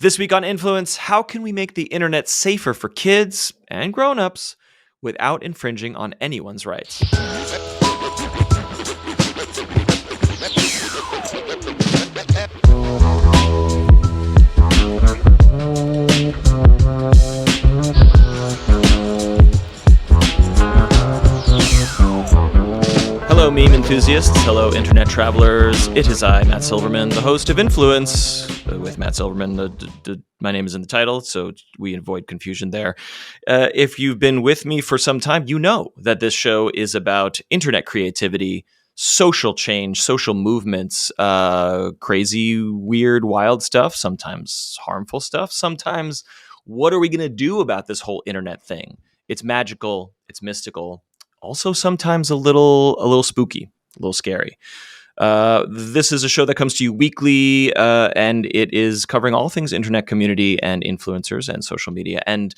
This week on Influence, how can we make the internet safer for kids and grown-ups without infringing on anyone's rights? Hello, meme enthusiasts. Hello, internet travelers. It is I, Matt Silverman, the host of Influence with Matt Silverman. My name is in the title, so we avoid confusion there. If you've been with me for some time, you know that this show is about internet creativity, social change, social movements, crazy, weird, wild stuff, sometimes harmful stuff, sometimes what are we going to do about this whole internet thing? It's magical, it's mystical. Also, sometimes a little spooky, a little scary. This is a show that comes to you weekly, and it is covering all things internet community and influencers and social media. And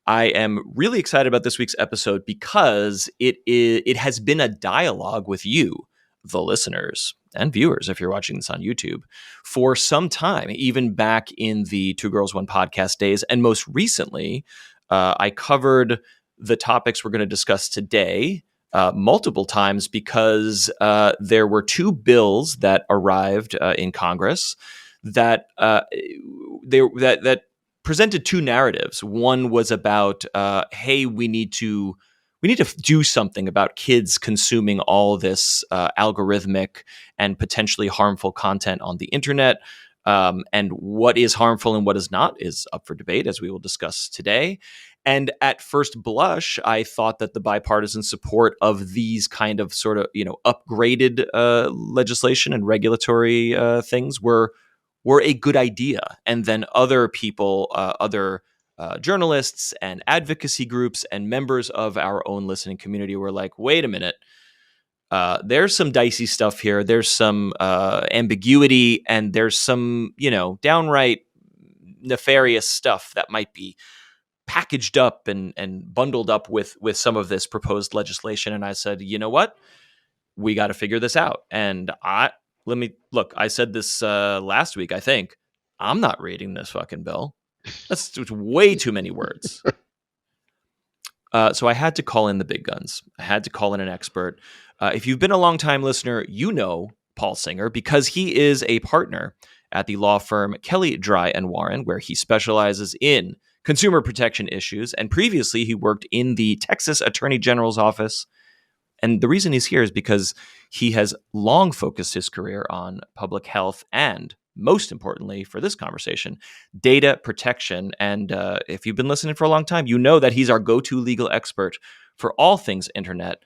I am really excited about this week's episode because it has been a dialogue with you, the listeners and viewers, if you're watching this on YouTube, for some time, even back in the Two Girls, One Podcast days. And most recently, I covered the topics we're going to discuss today multiple times because there were two bills that arrived in Congress that that presented two narratives. One was about, hey, we need to do something about kids consuming all this algorithmic and potentially harmful content on the internet. And what is harmful and what is not is up for debate, as we will discuss today. And at first blush, I thought that the bipartisan support of these kind of sort of, upgraded legislation and regulatory things were a good idea. And then other people, other journalists and advocacy groups and members of our own listening community were like, wait a minute. There's some dicey stuff here. There's some ambiguity, and there's some, downright nefarious stuff that might be packaged up and bundled up with some of this proposed legislation. And I said, you know what? We got to figure this out. And I said this last week, I think. I'm not reading this fucking bill. That's way too many words. So I had to call in the big guns. I had to call in an expert. If you've been a long-time listener, you know Paul Singer because he is a partner at the law firm Kelly, Dry & Warren, where he specializes in consumer protection issues. And previously, he worked in the Texas Attorney General's office. And the reason he's here is because he has long focused his career on public health and, most importantly for this conversation, data protection. And if you've been listening for a long time, you know that he's our go-to legal expert for all things internet.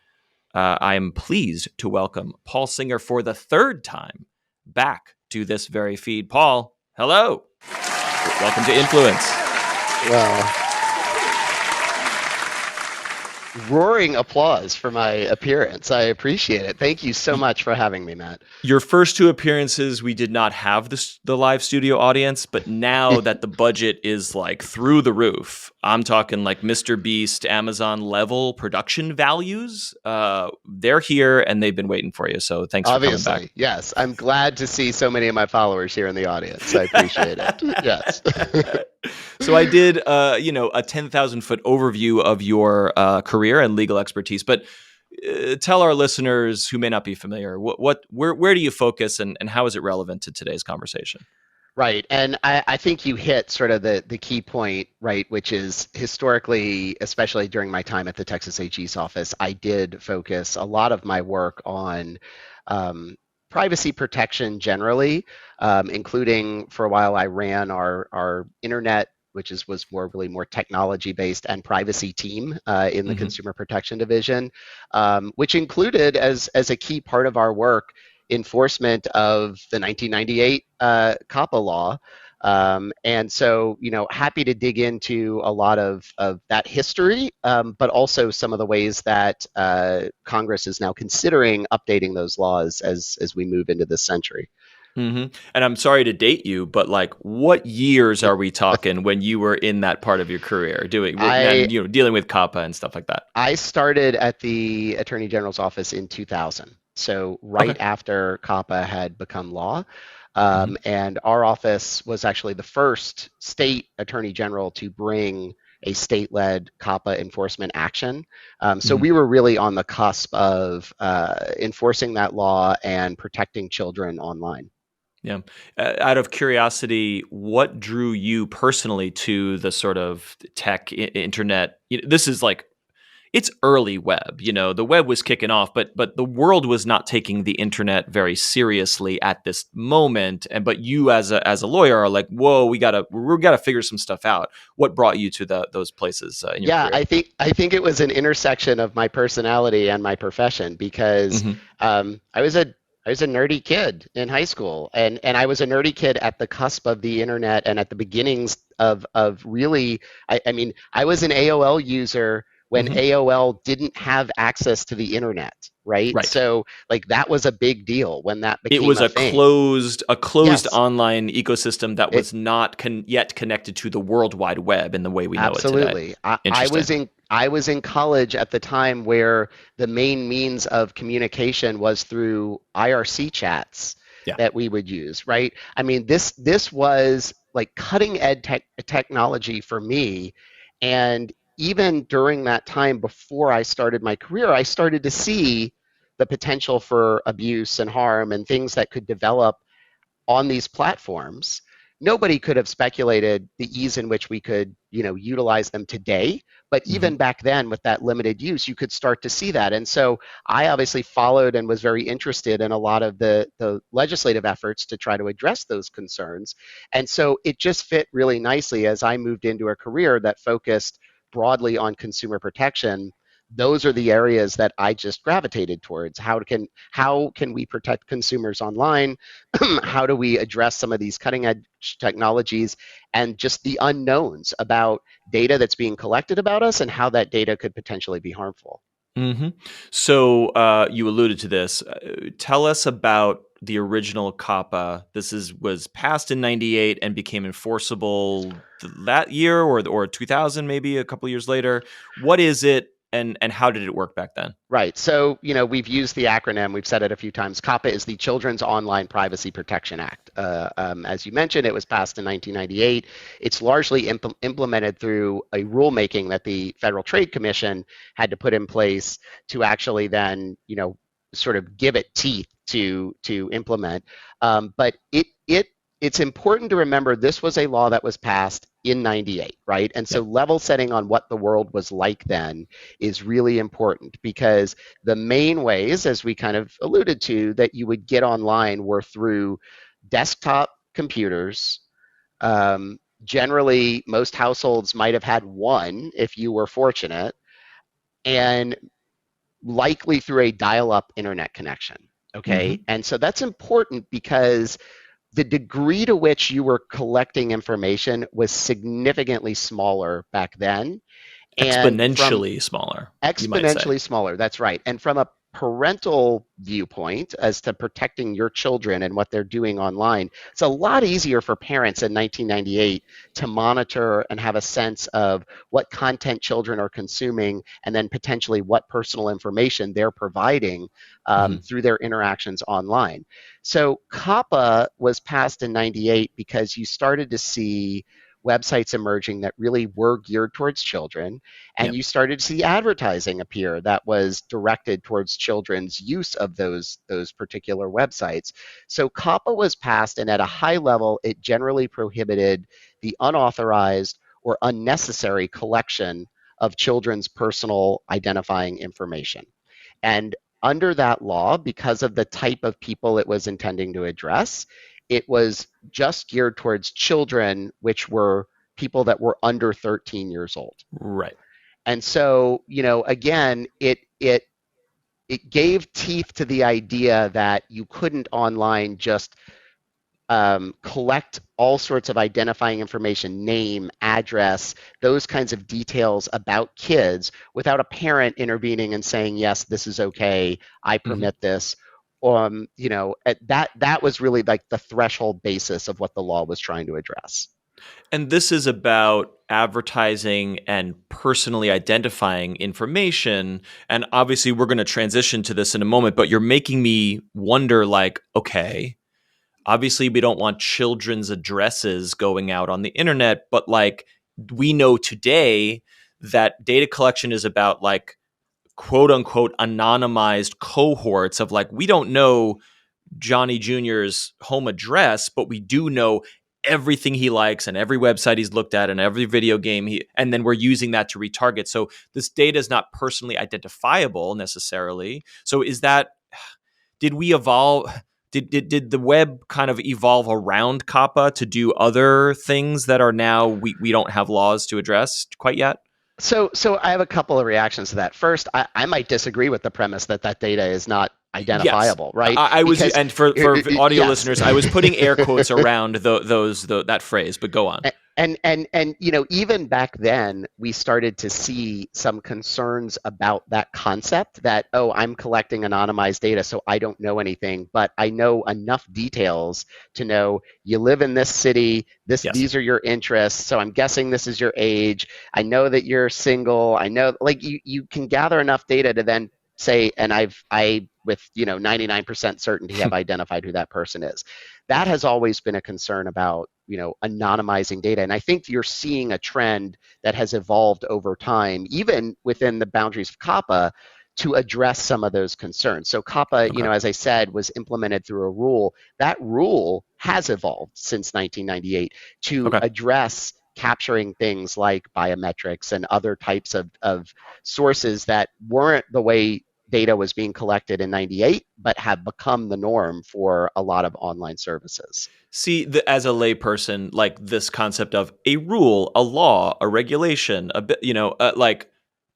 I am pleased to welcome Paul Singer for the third time back to this very feed. Paul, hello. Welcome to Influence. Well, roaring applause for my appearance. I appreciate it. Thank you so much for having me, Matt. Your first two appearances, we did not have the live studio audience, but now that the budget is like through the roof, I'm talking like Mr. Beast, Amazon level production values. They're here and they've been waiting for you. So thanks for coming back. Yes. I'm glad to see so many of my followers here in the audience. I appreciate it. Yes. So I did, a 10,000-foot overview of your career and legal expertise. But tell our listeners who may not be familiar, where do you focus and how is it relevant to today's conversation? Right. And I think you hit sort of the key point, right, which is historically, especially during my time at the Texas AG's office, I did focus a lot of my work on privacy protection generally, including for a while I ran our internet, which was really more technology based, and privacy team in the Consumer Protection Division, which included as a key part of our work enforcement of the 1998 COPPA law. And so, happy to dig into a lot of that history, but also some of the ways that Congress is now considering updating those laws as we move into this century. Mm-hmm. And I'm sorry to date you, but like, what years are we talking when you were in that part of your career dealing with COPPA and stuff like that? I started at the Attorney General's office in 2000. So right after COPPA had become law. Hmm. And our office was actually the first state attorney general to bring a state-led COPPA enforcement action. So Hmm. we were really on the cusp of enforcing that law and protecting children online. Yeah. Out of curiosity, what drew you personally to the sort of tech internet? This is like it's early web. The web was kicking off, but the world was not taking the internet very seriously at this moment. And but you as a lawyer are like, whoa, we gotta figure some stuff out. What brought you to those places in your Yeah, career? I think it was an intersection of my personality and my profession because Hmm. um, I was a I was a nerdy kid in high school, and I was a nerdy kid at the cusp of the internet and at the beginnings of really. I mean, I was an AOL user when Hmm. AOL didn't have access to the internet, right? Right. So like that was a big deal when that It became was a thing. a closed Yes, online ecosystem that it was not yet connected to the World Wide Web in the way we know it today. absolutely. Interesting. I was in college at the time where the main means of communication was through IRC chats Yeah. that we would use, right? I mean, this was like cutting edge technology for me, and even during that time before I started my career, I started to see the potential for abuse and harm and things that could develop on these platforms. Nobody could have speculated the ease in which we could, utilize them today. But Hmm. even back then, with that limited use, you could start to see that. And so I obviously followed and was very interested in a lot of the legislative efforts to try to address those concerns. And so it just fit really nicely as I moved into a career that focused broadly on consumer protection. Those are the areas that I just gravitated towards. How can we protect consumers online? How do we address some of these cutting edge technologies and just the unknowns about data that's being collected about us and how that data could potentially be harmful? Hmm. So you alluded to this. Tell us about the original COPPA. Was passed in '98 and became enforceable that year, or 2000, maybe a couple years later. What is it, and how did it work back then? Right. So, we've used the acronym, we've said it a few times. COPPA is the Children's Online Privacy Protection Act. As you mentioned, it was passed in 1998. It's largely implemented through a rulemaking that the Federal Trade Commission had to put in place to actually then, sort of give it teeth to implement. But it's important to remember this was a law that was passed in 98, right? And so Yeah. level setting on what the world was like then is really important because the main ways, as we kind of alluded to, that you would get online were through desktop computers. Generally, most households might have had one if you were fortunate, and likely through a dial up internet connection. Okay. Hmm. And so that's important because the degree to which you were collecting information was significantly smaller back then. And from Exponentially smaller, you might say. exponentially smaller. That's right. And from a parental viewpoint as to protecting your children and what they're doing online, it's a lot easier for parents in 1998 to monitor and have a sense of what content children are consuming and then potentially what personal information they're providing Hmm. through their interactions online. So COPPA was passed in 98 because you started to see websites emerging that really were geared towards children, Yeah. and you started to see advertising appear that was directed towards children's use of those particular websites. So COPPA was passed, and at a high level, it generally prohibited the unauthorized or unnecessary collection of children's personal identifying information. And under that law, because of the type of people it was intending to address, it was just geared towards children, which were people that were under 13 years old. Right. And so, again, it gave teeth to the idea that you couldn't online just collect all sorts of identifying information, name, address, those kinds of details about kids without a parent intervening and saying, yes, this is okay, I Hmm. permit this. That was really like the threshold basis of what the law was trying to address. And this is about advertising and personally identifying information. And obviously, we're going to transition to this in a moment, but you're making me wonder like, okay, obviously we don't want children's addresses going out on the internet, but like we know today that data collection is about like quote unquote anonymized cohorts of like we don't know Johnny Jr.'s home address, but we do know everything he likes and every website he's looked at and every video game and then we're using that to retarget. So this data is not personally identifiable necessarily. So is that, did we evolve? Did the web kind of evolve around COPPA to do other things that are now we don't have laws to address quite yet? So I have a couple of reactions to that. First, I might disagree with the premise that that data is not Yes, identifiable, right? I was, Because and for audio yes. listeners, I was putting air quotes around that phrase. But go on. And even back then we started to see some concerns about that concept that, oh, I'm collecting anonymized data so I don't know anything, but I know enough details to know you live in this city, Yes. these are your interests, so I'm guessing this is your age, I know that you're single, I know, like, you can gather enough data to then say, and I with 99% certainty have identified who that person is. That has always been a concern about anonymizing data, and I think you're seeing a trend that has evolved over time, even within the boundaries of COPPA, to address some of those concerns. So COPPA, Okay. as I said, was implemented through a rule. That rule has evolved since 1998 to Okay. address capturing things like biometrics and other types of sources that weren't the way data was being collected in 98, but have become the norm for a lot of online services. See, as a layperson, like this concept of a rule, a law, a regulation, a bit, like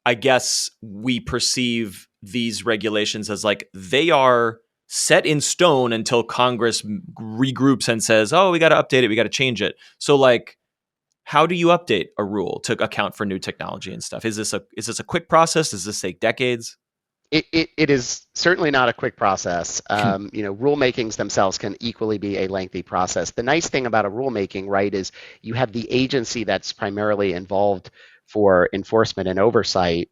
I guess we perceive these regulations as like they are set in stone until Congress regroups and says, "Oh, we got to update it, we got to change it." So, like, how do you update a rule to account for new technology and stuff? Is this a quick process? Does this take decades? It is certainly not a quick process. Rulemakings themselves can equally be a lengthy process. The nice thing about a rulemaking, right, is you have the agency that's primarily involved for enforcement and oversight,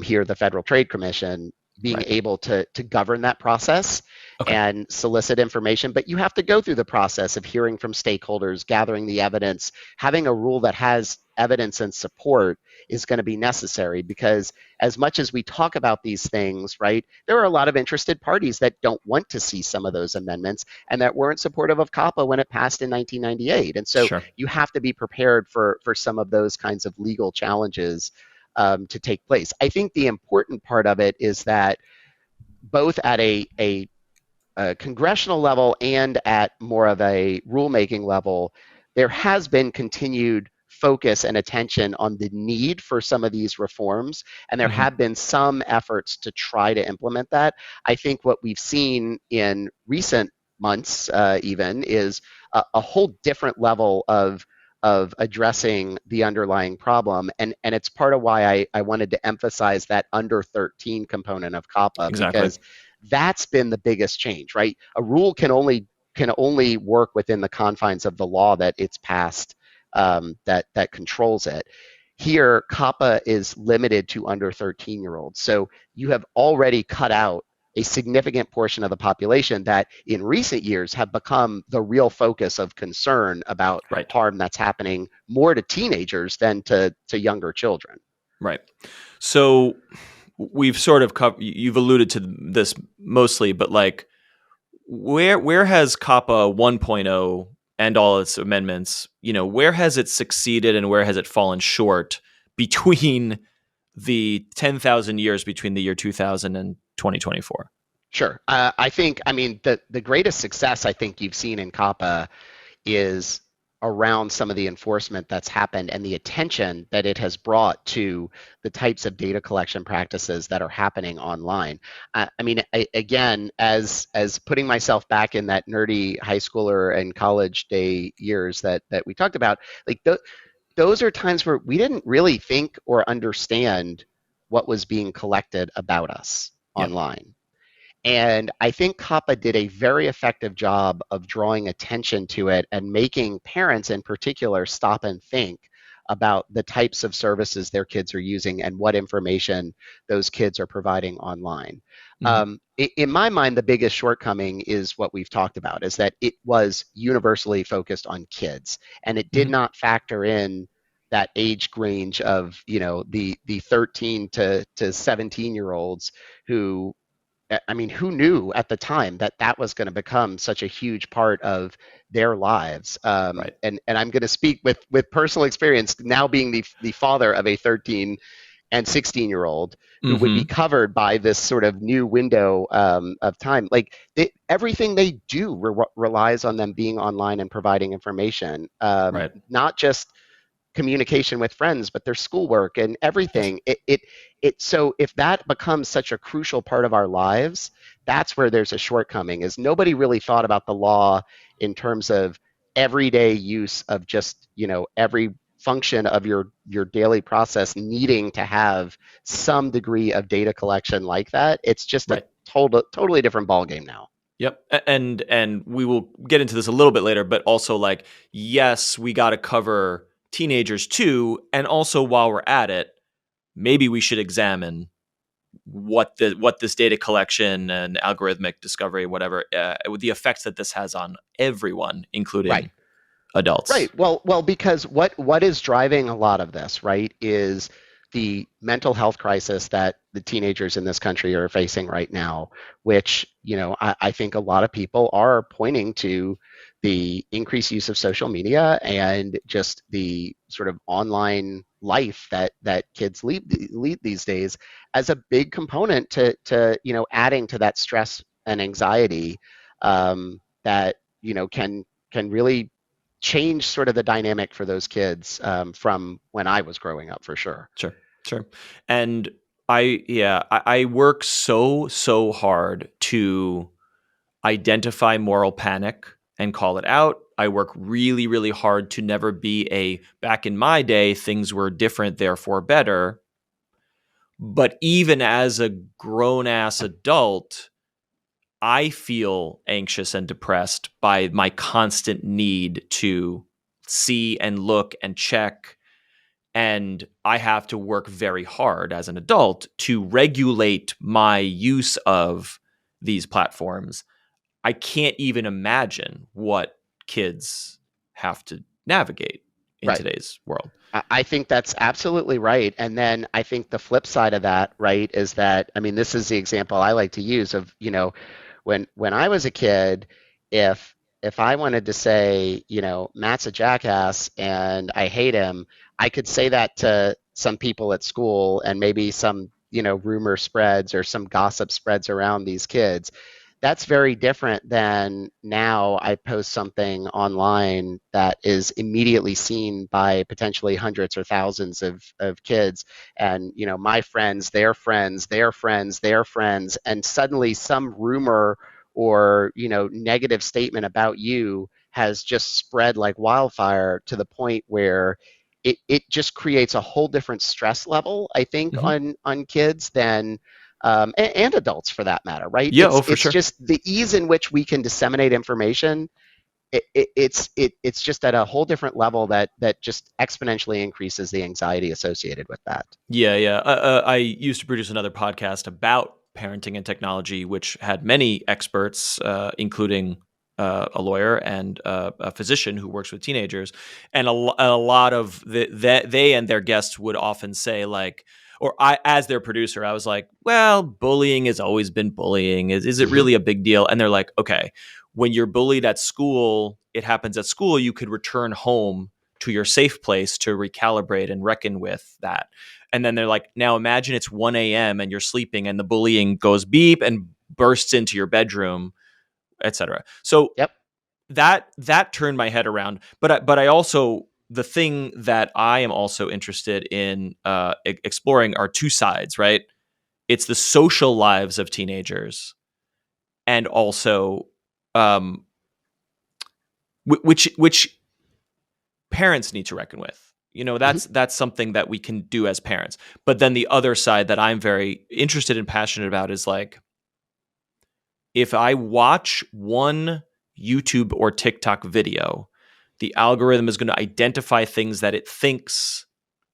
here, the Federal Trade Commission, being Right. able to govern that process Okay. and solicit information. But you have to go through the process of hearing from stakeholders, gathering the evidence. Having a rule that has evidence and support is going to be necessary, because as much as we talk about these things, right, there are a lot of interested parties that don't want to see some of those amendments and that weren't supportive of COPPA when it passed in 1998. And so Sure. you have to be prepared for some of those kinds of legal challenges to take place. I think the important part of it is that both at a congressional level and at more of a rulemaking level, there has been continued focus and attention on the need for some of these reforms, and there Hmm. have been some efforts to try to implement that. I think what we've seen in recent months, even, is a whole different level of addressing the underlying problem, and it's part of why I wanted to emphasize that under 13 component of COPPA, Exactly. because that's been the biggest change, right? A rule can only work within the confines of the law that it's passed, that controls it. Here, COPPA is limited to under 13-year-olds. So you have already cut out a significant portion of the population that in recent years have become the real focus of concern about Right. harm that's happening more to teenagers than to younger children. Right. So we've sort of you've alluded to this mostly, but like where has COPPA 1.0 and all its amendments, where has it succeeded and where has it fallen short between the 10,000 years between the year 2000 and 2024? Sure. I mean, the greatest success I think you've seen in COPPA is around some of the enforcement that's happened and the attention that it has brought to the types of data collection practices that are happening online. I mean, again, as putting myself back in that nerdy high schooler and college day years that we talked about, like those are times where we didn't really think or understand what was being collected about us Yeah. online. And I think COPPA did a very effective job of drawing attention to it and making parents in particular stop and think about the types of services their kids are using and what information those kids are providing online. Hmm. In my mind, the biggest shortcoming is what we've talked about, is that it was universally focused on kids, and it did Hmm. not factor in that age range of, the 13 to 17 year olds who, I mean, who knew at the time that that was going to become such a huge part of their lives? Right. And I'm going to speak with personal experience now, being the father of a 13 and 16-year-old who would be Hmm. covered by this sort of new window of time. Like everything they do relies on them being online and providing information, Right. not just communication with friends, but their schoolwork and Yes. everything. It so if that becomes such a crucial part of our lives, that's where there's a shortcoming. Is nobody really thought about the law in terms of everyday use of just, every function of your daily process needing to have some degree of data collection like that. It's just a Right. totally different ballgame now. Yep. And we will get into this a little bit later, but also like, yes, we got to cover teenagers too. And also while we're at it, maybe we should examine what this data collection and algorithmic discovery, whatever, the effects that this has on everyone, Right. including adults. Right. Well, because what is driving a lot of this, right, is the mental health crisis that the teenagers in this country are facing right now, which, I think a lot of people are pointing to the increased use of social media and just the sort of online life that kids lead these days as a big component to adding to that stress and anxiety, that can really change sort of the dynamic for those kids, from when I was growing up, for sure. Sure, sure. And I work so hard to identify moral panic and call it out. I work really hard to never be a back in my day things were different therefore better. But even as a grown ass adult, I feel anxious and depressed by my constant need to see and look and check. And I have to work very hard as an adult to regulate my use of these platforms. I can't even imagine what kids have to navigate in Right. today's world. I think that's absolutely right. And then I think the flip side of that, right, is that, I mean, this is the example I like to use of, when I was a kid, if I wanted to say, Matt's a jackass and I hate him, I could say that to some people at school, and maybe some, rumor spreads or some gossip spreads around these kids. That's very different than now I post something online that is immediately seen by potentially hundreds or thousands of kids, and my friends, their friends, their friends, their friends, and suddenly some rumor or negative statement about you has just spread like wildfire, to the point where it just creates a whole different stress level, I think, Hmm. on kids than, and adults for that matter, right? Yeah, It's oh, for it's sure. just the ease in which we can disseminate information. It's just at a whole different level that just exponentially increases the anxiety associated with that. Yeah. I used to produce another podcast about parenting and technology, which had many experts, including a lawyer and a physician who works with teenagers, and a lot of they and their guests would often say like, or I, as their producer, I was like, well, bullying has always been bullying. Is it Hmm. really a big deal? And they're like, okay, when you're bullied at school, it happens at school. You could return home to your safe place to recalibrate and reckon with that. And then they're like, now imagine it's 1 a.m. and you're sleeping and the bullying goes beep and bursts into your bedroom, etc. So Yep. that turned my head around. But I also, the thing that I am also interested in exploring are two sides, right? It's the social lives of teenagers, and also um, which parents need to reckon with. Hmm. That's something that we can do as parents. But then the other side that I'm very interested and passionate about is like, if I watch one YouTube or TikTok video The algorithm is going to identify things that it thinks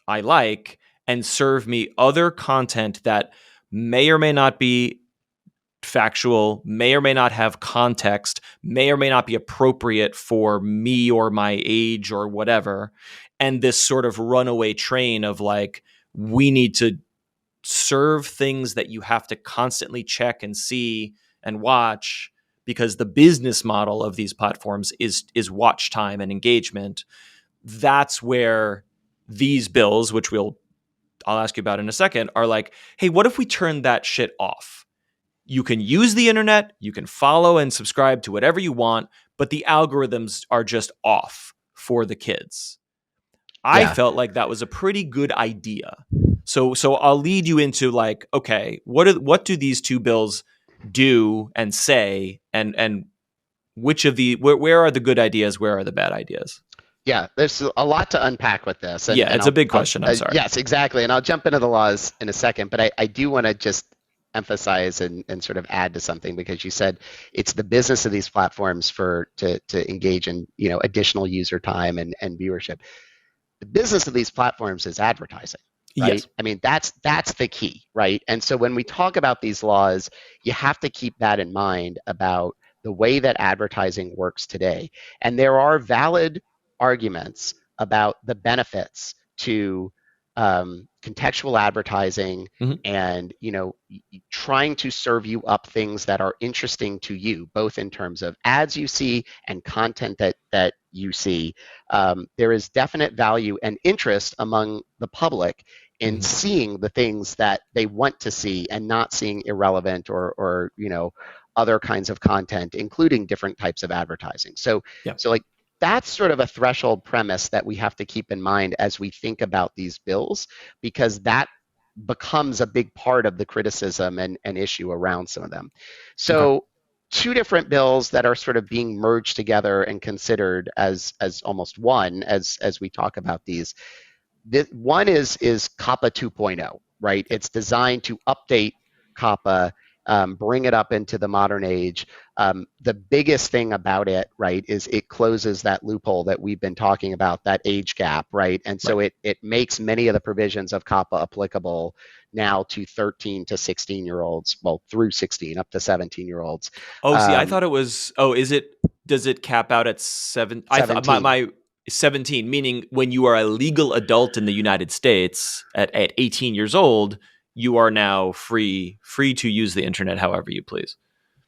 I like and serve me other content that may or may not be factual, may or may not have context, may or may not be appropriate for me or my age or whatever. And this sort of runaway train of like, we need to serve things that you have to constantly check and see and watch because the business model of these platforms is watch time and engagement. That's where these bills, which I'll ask you about in a second, are like, hey, what if we turn that shit off? You can use the internet, you can follow and subscribe to whatever you want, but the algorithms are just off for the kids. I Yeah. felt like that was a pretty good idea. So I'll lead you into like, okay, what do these two bills do and say, and which of the where are the good ideas, where are the bad ideas? Yeah, there's a lot to unpack with this, and Yeah, it's a big question. I'm sorry. yes, exactly, and I'll jump into the laws in a second, but I do want to just emphasize and sort of add to something because you said it's the business of these platforms to engage in additional user time and viewership. The business of these platforms is advertising, right? Yes. I mean, that's the key, right? And so when we talk about these laws, you have to keep that in mind about the way that advertising works today. And there are valid arguments about the benefits to contextual advertising Mhm. and trying to serve you up things that are interesting to you, both in terms of ads you see and content that you see. There is definite value and interest among the public in Mhm. seeing the things that they want to see and not seeing irrelevant or other kinds of content, including different types of advertising. So Yeah. so like that's sort of a threshold premise that we have to keep in mind as we think about these bills, because that becomes a big part of the criticism and issue around some of them. Okay. So two different bills that are sort of being merged together and considered as almost one as we talk about these. One is COPPA 2.0, right? Yeah. It's designed to update COPPA, bring it up into the modern age. The biggest thing about it, right, is it closes that loophole that we've been talking about, that age gap, right? And Right. so it makes many of the provisions of COPPA applicable now to 13 to 16-year-olds, well, through 16 up to 17-year-olds. Oh, see, I Um, thought it was. Oh, is it? Does it cap out at seven? I thought 17. my 17, meaning when you are a legal adult in the United States at 18 years old, you are now free to use the internet however you please.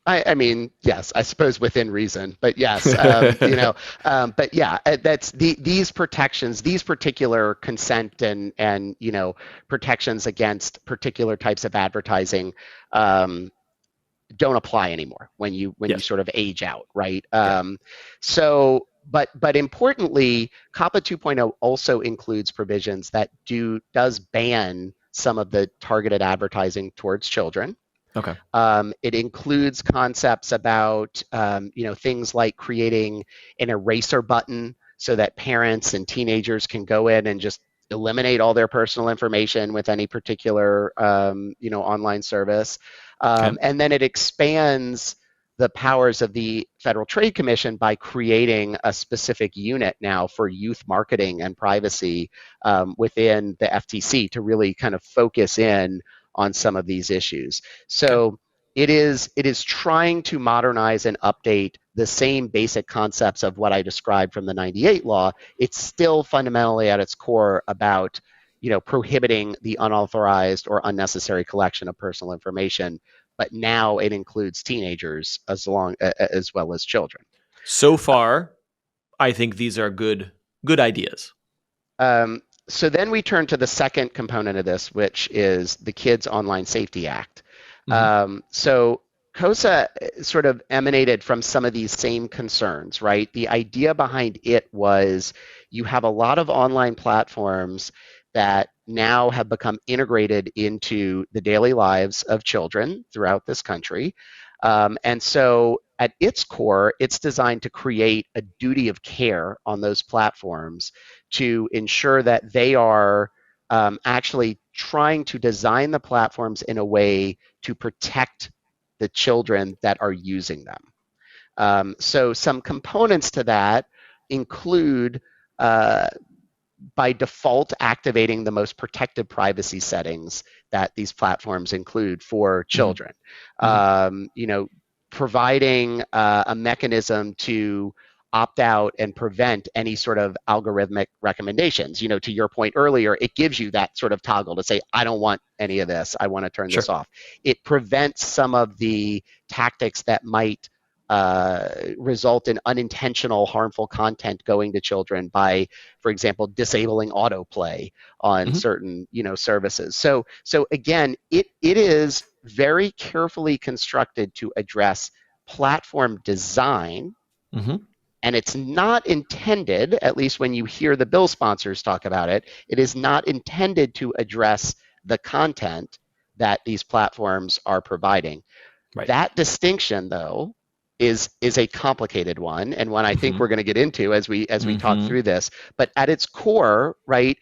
I mean, yes, I suppose within reason, but yes, but yeah, that's these protections, these particular consent and protections against particular types of advertising um, don't apply anymore when you Yes. sort of age out, right? Yeah. But importantly, COPPA 2.0 also includes provisions that does ban some of the targeted advertising towards children. Okay. It includes concepts about things like creating an eraser button so that parents and teenagers can go in and just eliminate all their personal information with any particular online service. Okay. And then it expands the powers of the Federal Trade Commission by creating a specific unit now for youth marketing and privacy within the FTC to really kind of focus in on some of these issues. Okay. So it is trying to modernize and update the same basic concepts of what I described from the 98 law. It's still fundamentally at its core about prohibiting the unauthorized or unnecessary collection of personal information, but now it includes teenagers as well as children. So far, I think these are good ideas. Um, so then we turn to the second component of this, which is the Kids Online Safety Act. Hmm. So KOSA sort of emanated from some of these same concerns, right? The idea behind it was you have a lot of online platforms that now have become integrated into the daily lives of children throughout this country. And so at its core, it's designed to create a duty of care on those platforms to ensure that they are actually trying to design the platforms in a way to protect the children that are using them. So some components to that include uh, by default activating the most protective privacy settings that these platforms include for Mm-hmm. children. Mm-hmm. You know, providing a mechanism to opt out and prevent any sort of algorithmic recommendations. You know, to your point earlier, it gives you that sort of toggle to say, I don't want any of this. I want to turn this Sure. off. It prevents some of the tactics that might result in unintentional harmful content going to children by, for example, disabling autoplay on Mm-hmm. certain services. So again, it is very carefully constructed to address platform design, Mm-hmm. and it's not intended, at least when you hear the bill sponsors talk about it, it is not intended to address the content that these platforms are providing. Right. That distinction, though, is a complicated one, and one I think Mm-hmm. we're going to get into as we talk Mm-hmm. through this. But at its core, right,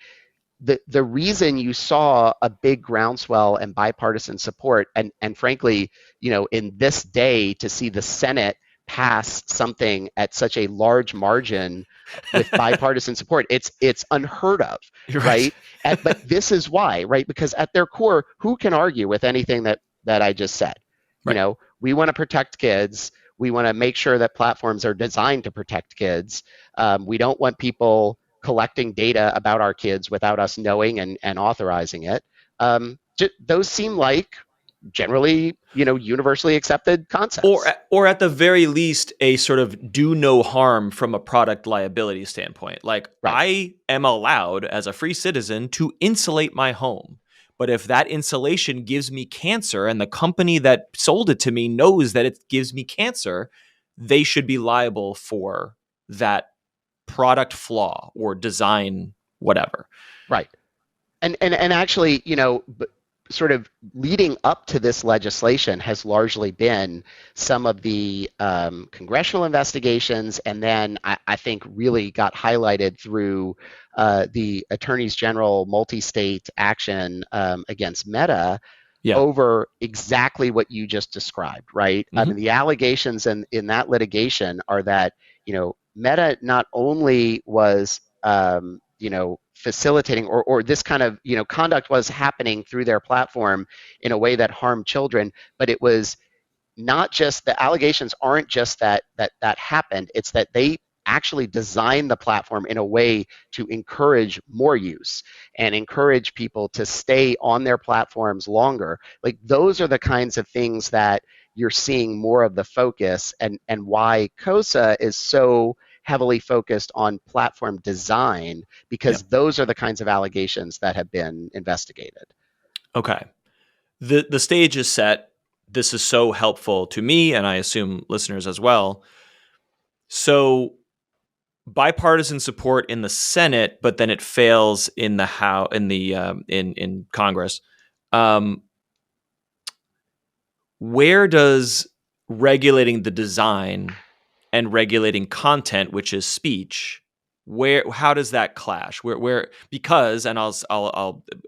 the reason you saw a big groundswell and bipartisan support, and frankly, in this day to see the Senate pass something at such a large margin with bipartisan support, it's unheard of, You're right. right? But this is why, right? Because at their core, who can argue with anything that I just said? Right. We want to protect kids. We want to make sure that platforms are designed to protect kids. We don't want people collecting data about our kids without us knowing and authorizing it. Those seem like generally, universally accepted or concepts. or at the very least a sort of do no harm from a product liability standpoint. Like, Right, I am allowed as a free citizen to insulate my home, but if that insulation gives me cancer and the company that sold it to me knows that it gives me cancer, they should be liable for that product flaw or design whatever. right. And actually, sort of leading up to this legislation has largely been some of the congressional investigations, and then I think really got highlighted through the attorneys general multi-state action against Meta Yeah. over exactly what you just described, right? I mean, Mm-hmm. the allegations in that litigation are that, Meta not only was, facilitating, or this kind of, conduct was happening through their platform in a way that harmed children, but it was not just, the allegations aren't just that happened, it's that they actually designed the platform in a way to encourage more use and encourage people to stay on their platforms longer. Like, those are the kinds of things that you're seeing more of the focus, and why KOSA is so heavily focused on platform design, Yeah. because those are the kinds of allegations that have been investigated. Okay. The stage is set. This is so helpful to me, and I assume listeners as well. So, bipartisan support in the Senate, but then it fails in the House, in Congress. Um, where does regulating the design and regulating content, which is speech, how does that clash? Where because, and I'll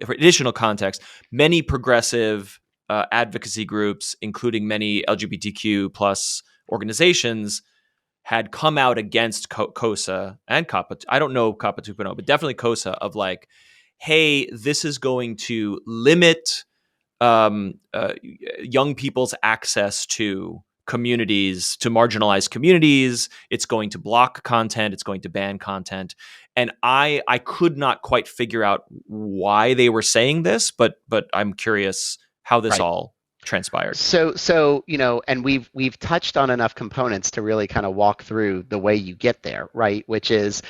for additional context, many progressive advocacy groups, including many LGBTQ plus organizations, had come out against KOSA and COPPA. I don't know COPPA 2.0, but definitely KOSA, of like, hey, this is going to limit young people's access to communities, to marginalized communities. It's going to block content. It's going to ban content. And I could not quite figure out why they were saying this, but I'm curious how this Right. all transpired. So and we've touched on enough components to really kind of walk through the way you get there, right? Which is,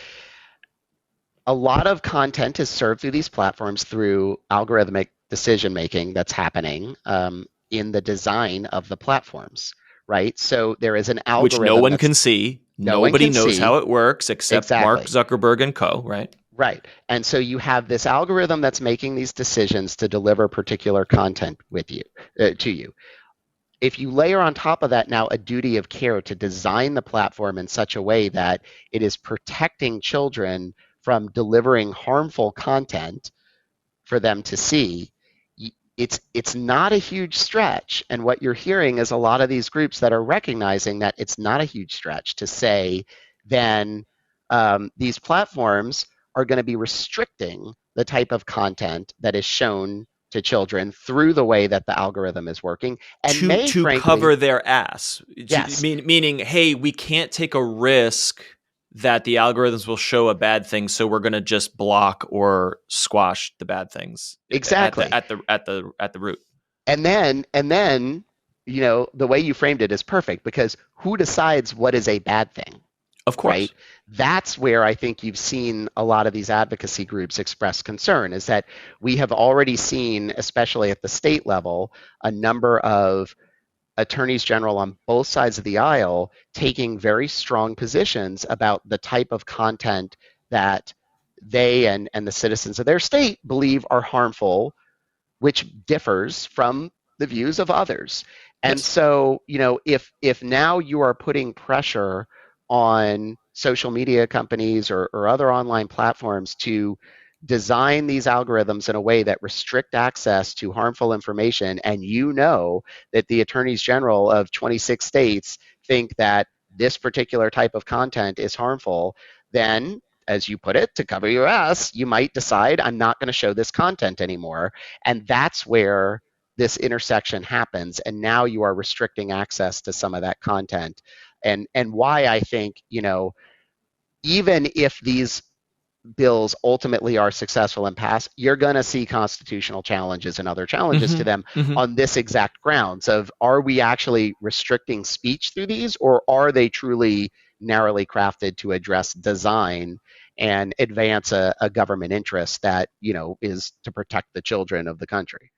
a lot of content is served through these platforms through algorithmic decision making that's happening in the design of the platforms, right? So there is an Which no algorithm one that's can see. no one Nobody can knows how see. it works except Mark Exactly. Zuckerberg and co. Right? Right. And so you have this algorithm that's making these decisions to deliver particular content to you. If you layer on top of that now a duty of care to design the platform in such a way that it is protecting children from delivering harmful content for them to see, it's not a huge stretch. And what you're hearing is a lot of these groups that are recognizing that it's not a huge stretch to say, then these platforms are going to be restricting the type of content that is shown to children through the way that the algorithm is working, and may To frankly, cover their ass. yes, Meaning, hey, we can't take a risk that the algorithms will show a bad thing, so we're going to just block or squash the bad things exactly. at the root. And then, the way you framed it is perfect, because who decides what is a bad thing? Of Right? course. That's where I think you've seen a lot of these advocacy groups express concern, is that we have already seen, especially at the state level, a number of attorneys general on both sides of the aisle taking very strong positions about the type of content that they and the citizens of their state believe are harmful, which differs from the views of others. And Yes. so, if now you are putting pressure on social media companies or other online platforms to design these algorithms in a way that restrict access to harmful information, and that the attorneys general of 26 states think that this particular type of content is harmful, then, as you put it, to cover your ass, you might decide, I'm not going to show this content anymore. And that's where this intersection happens. And now you are restricting access to some of that content. And why I think, even if these bills ultimately are successful and pass, you're going to see constitutional challenges and other challenges to Mm-hmm. them Mm-hmm. on this exact grounds of, are we actually restricting speech through these, or are they truly narrowly crafted to address design and advance a government interest that is to protect the children of the country?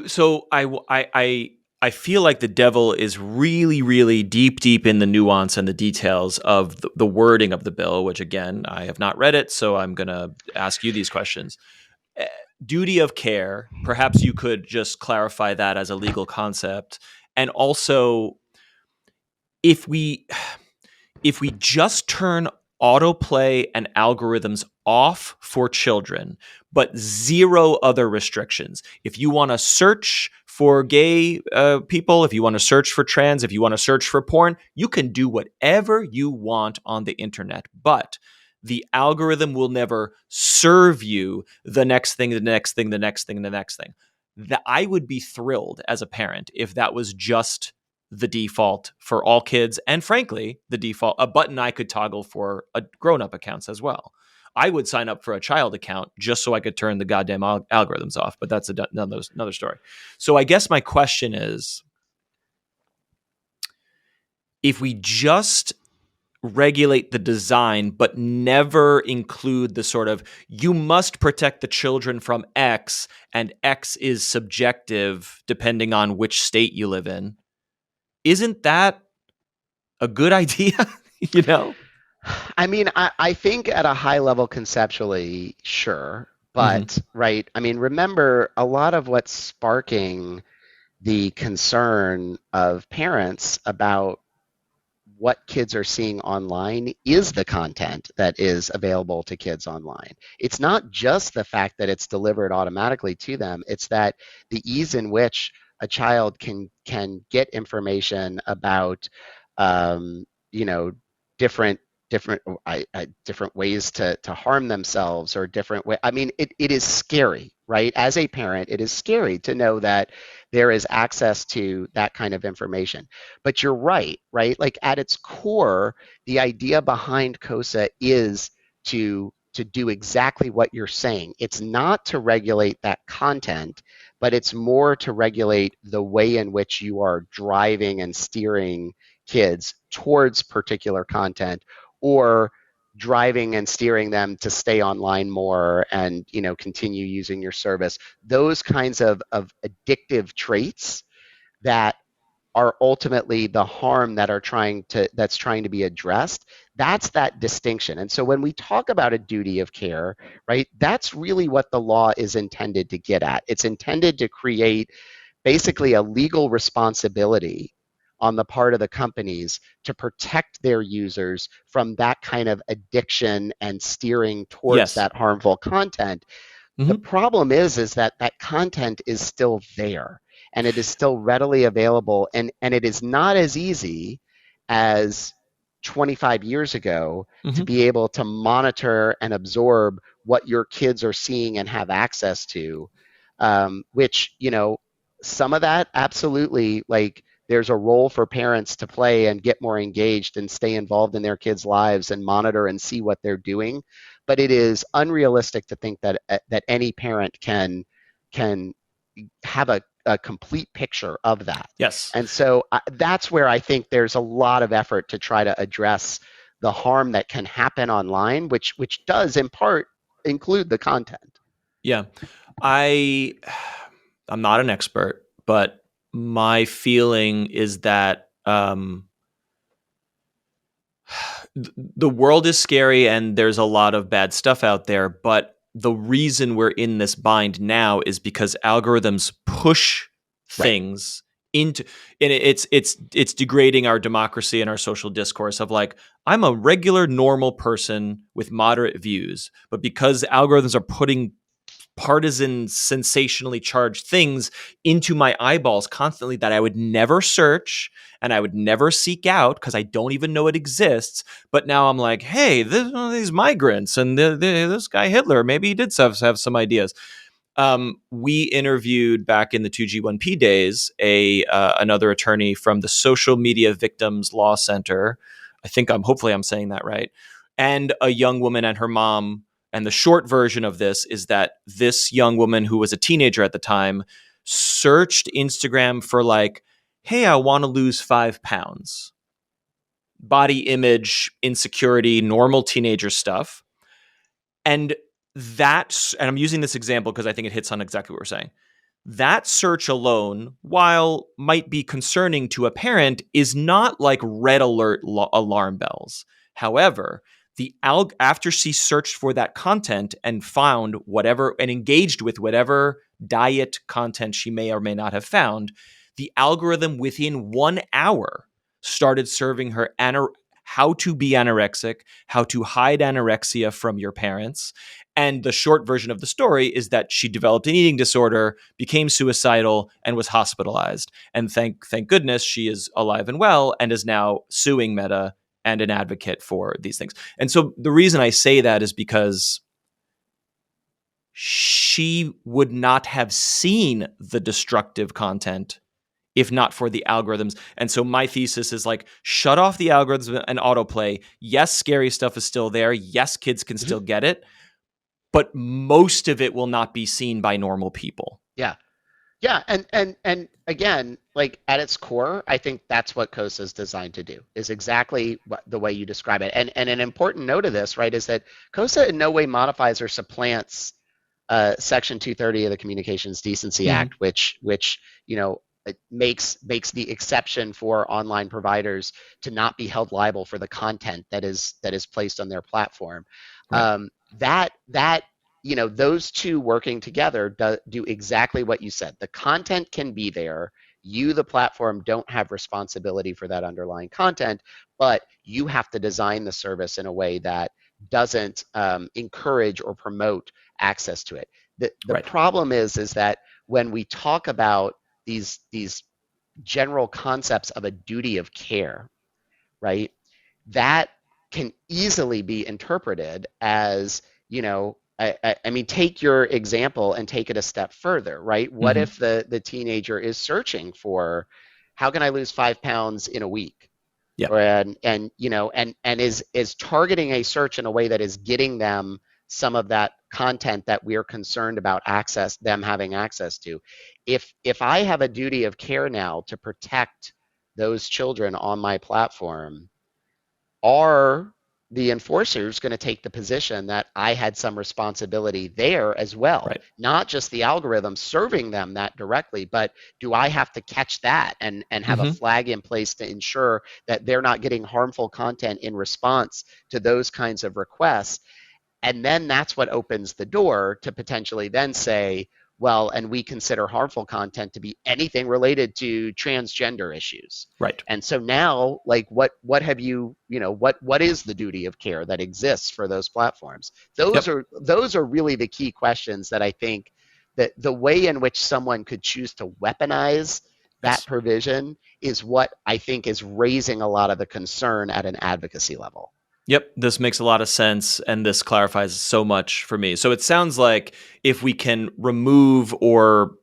So I feel like the devil is really, really deep in the nuance and the details of the wording of the bill, which again, I have not read it, so I'm going to ask you these questions. Uh, Duty of care, perhaps you could just clarify that as a legal concept. And also, if we just turn autoplay and algorithms off for children, but zero other restrictions. If you want to search for gay people, if you want to search for trans, if you want to search for porn, you can do whatever you want on the internet. But the algorithm will never serve you the next thing, the next thing, the next thing, the next thing. That I would be thrilled as a parent if that was just the default for all kids, and frankly, the default, a button I could toggle for grown-up accounts as well. I would sign up for a child account just so I could turn the goddamn algorithms off, but that's another story. So I guess my question is, if we just regulate the design but never include the sort of, you must protect the children from X, and X is subjective depending on which state you live in, isn't that a good idea? you know? I mean, I think at a high level conceptually, sure. Mm-hmm. But, right, I mean, remember, a lot of what's sparking the concern of parents about what kids are seeing online is the content that is available to kids online. It's not just the fact that it's delivered automatically to them, it's that the ease in which a child can get information about you know different different ways to harm themselves, or different way. I mean, it is scary, right? As a parent, it is scary to know that there is access to that kind of information. But you're right? Like, at its core, the idea behind KOSA is to do exactly what you're saying. It's not to regulate that content, but it's more to regulate the way in which you are driving and steering kids towards particular content, or driving and steering them to stay online more and continue using your service. Those kinds of addictive traits that are ultimately the harm that's trying to be addressed. That's that distinction. And so when we talk about a duty of care, right, that's really what the law is intended to get at. It's intended to create basically a legal responsibility on the part of the companies to protect their users from that kind of addiction and steering towards Yes. that harmful content. The Mm-hmm. problem is that that content is still there, and it is still readily available, and it is not as easy as 25 years ago to Hmm. be able to monitor and absorb what your kids are seeing and have access to, which, some of that absolutely, like, there's a role for parents to play and get more engaged and stay involved in their kids' lives and monitor and see what they're doing. But it is unrealistic to think that any parent can have a complete picture of that. Yes. And so that's where I think there's a lot of effort to try to address the harm that can happen online, which does in part include the content. Yeah. I I'm not an expert, but my feeling is that the world is scary and there's a lot of bad stuff out there, but the reason we're in this bind now is because algorithms push Right. things into, and it's degrading our democracy and our social discourse of like, I'm a regular normal person with moderate views, but because algorithms are putting partisan, sensationally charged things into my eyeballs constantly that I would never search and I would never seek out because I don't even know it exists. But now I'm like, hey, these migrants and this guy Hitler, maybe he did have some ideas. We interviewed back in the 2G1P days another attorney from the Social Media Victims Law Center. Hopefully I'm saying that right, and a young woman and her mom. And the short version of this is that this young woman, who was a teenager at the time, searched Instagram for like, hey, I want to lose 5 pounds. Body image, insecurity, normal teenager stuff. And and I'm using this example because I think it hits on exactly what we're saying. That search alone, while might be concerning to a parent, is not like red alert alarm bells. However, after she searched for that content and found whatever and engaged with whatever diet content she may or may not have found, the algorithm within 1 hour started serving her how to be anorexic, how to hide anorexia from your parents. And the short version of the story is that she developed an eating disorder, became suicidal, and was hospitalized. And thank goodness she is alive and well and is now suing Meta and an advocate for these things. And so the reason I say that is because she would not have seen the destructive content if not for the algorithms. And so my thesis is like, shut off the algorithms and autoplay. Yes, scary stuff is still there. Yes, kids can still get it, but most of it will not be seen by normal people. Yeah. Yeah, and again, like at its core, I think that's what KOSA is designed to do, is exactly the way you describe it. And an important note of this, right, is that KOSA in no way modifies or supplants Section 230 of the Communications Decency Act, which it makes the exception for online providers to not be held liable for the content that is placed on their platform. Right. That those two working together do exactly what you said. The content can be there. You, the platform, don't have responsibility for that underlying content, but you have to design the service in a way that doesn't encourage or promote access to it. The Right. problem is that when we talk about these general concepts of a duty of care, right? That can easily be interpreted as, I mean, take your example and take it a step further, right? What if the teenager is searching for how can I lose 5 pounds in a week? Yeah. Or and is targeting a search in a way that is getting them some of that content that we're concerned about them having access to. If I have a duty of care now to protect those children on my platform, are the enforcers going to take the position that I had some responsibility there as well? Right. Not just the algorithm serving them that directly, but do I have to catch that and have a flag in place to ensure that they're not getting harmful content in response to those kinds of requests? And then that's what opens the door to potentially then say, well, and we consider harmful content to be anything related to transgender issues. Right. And so now, like, what have what is the duty of care that exists for those platforms? Those are really the key questions that I think that the way in which someone could choose to weaponize that Yes. provision is what I think is raising a lot of the concern at an advocacy level. Yep, this makes a lot of sense, and this clarifies so much for me. So it sounds like if we can remove or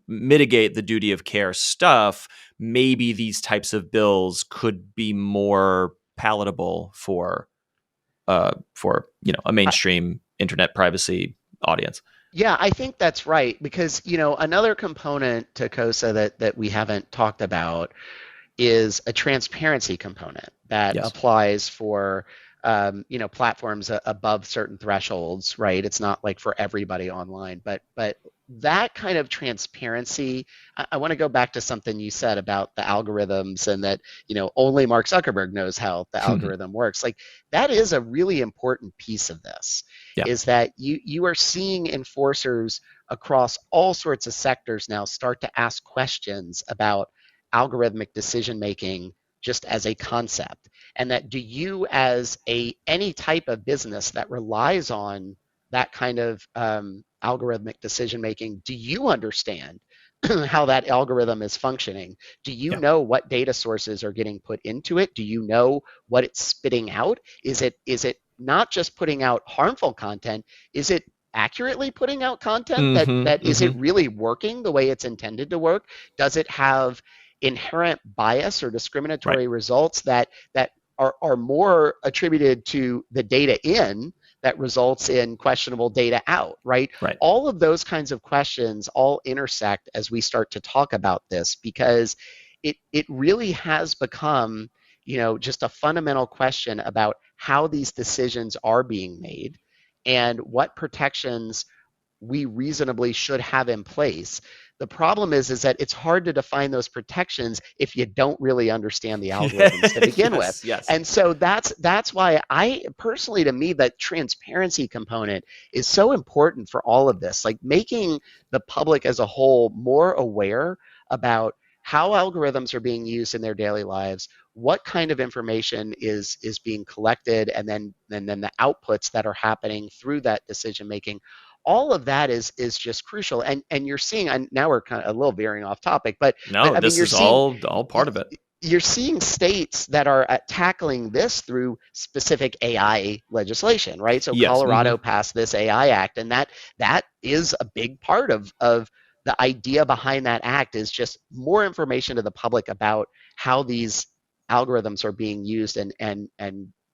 mitigate the duty of care stuff, maybe these types of bills could be more palatable for a mainstream internet privacy audience. Yeah, I think that's right because another component to KOSA that we haven't talked about is a transparency component that Yes. applies for platforms above certain thresholds, right? It's not like for everybody online, but that kind of transparency. I want to go back to something you said about the algorithms and that only Mark Zuckerberg knows how the algorithm works. Like that is a really important piece of this. Yeah. Is that you are seeing enforcers across all sorts of sectors now start to ask questions about algorithmic decision making just as a concept, and that do you as any type of business that relies on that kind of algorithmic decision making, do you understand how that algorithm is functioning? Do you Yeah. know what data sources are getting put into it? Do you know what it's spitting out? Is it not just putting out harmful content? Is it accurately putting out content that is it really working the way it's intended to work? Does it have inherent bias or discriminatory results that are more attributed to the data in that results in questionable data out, right? Right. All of those kinds of questions all intersect as we start to talk about this because it really has become, just a fundamental question about how these decisions are being made and what protections we reasonably should have in place. The problem is that it's hard to define those protections if you don't really understand the algorithms to begin with. Yes. And so that's why I personally, to me, that transparency component is so important for all of this, like making the public as a whole more aware about how algorithms are being used in their daily lives, what kind of information is being collected, and then the outputs that are happening through that decision making. All of that is just crucial, and you're seeing. And now we're kind of a little veering off topic, but No, I mean this you're is seeing all part of it. you're seeing states that are tackling this through specific AI legislation, right? So Yes. Colorado passed this AI Act, and that is a big part of the idea behind that act is just more information to the public about how these algorithms are being used and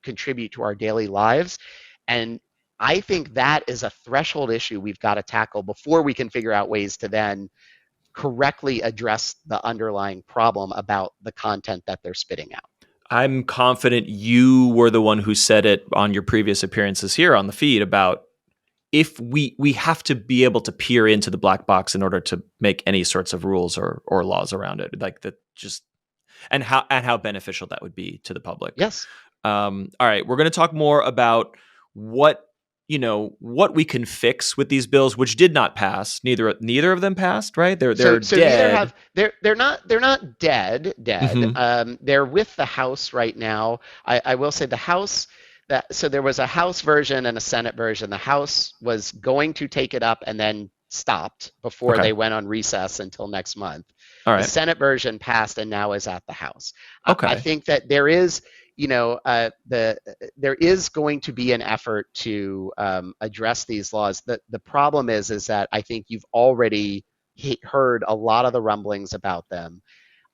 contribute to our daily lives. And I think that is a threshold issue we've got to tackle before we can figure out ways to then correctly address the underlying problem about the content that they're spitting out. I'm confident you were the one who said it on your previous appearances here on the feed about if we have to be able to peer into the black box in order to make any sorts of rules or laws around it, like that just and how beneficial that would be to the public. Yes. All right, we're going to talk more about what we can fix with these bills, which did not pass. Neither of them passed, right? They're so dead. They're not dead. They're with the House right now. I will say the House. So there was a House version and a Senate version. The House was going to take it up and then stopped before they went on recess until next month. All right. The Senate version passed and now is at the House. Okay. I think that there is, there is going to be an effort to address these laws. The problem is that I think you've already heard a lot of the rumblings about them.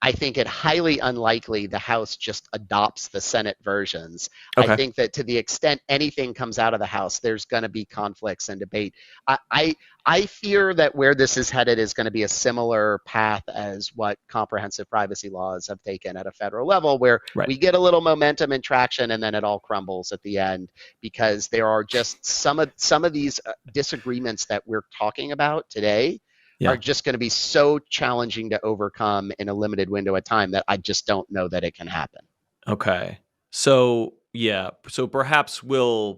I think it highly unlikely the House just adopts the Senate versions. Okay. I think that to the extent anything comes out of the House, there's going to be conflicts and debate. I fear that where this is headed is going to be a similar path as what comprehensive privacy laws have taken at a federal level, where we get a little momentum and traction and then it all crumbles at the end because there are just some of these disagreements that we're talking about today are just going to be so challenging to overcome in a limited window of time that I just don't know that it can happen. Okay. So perhaps we're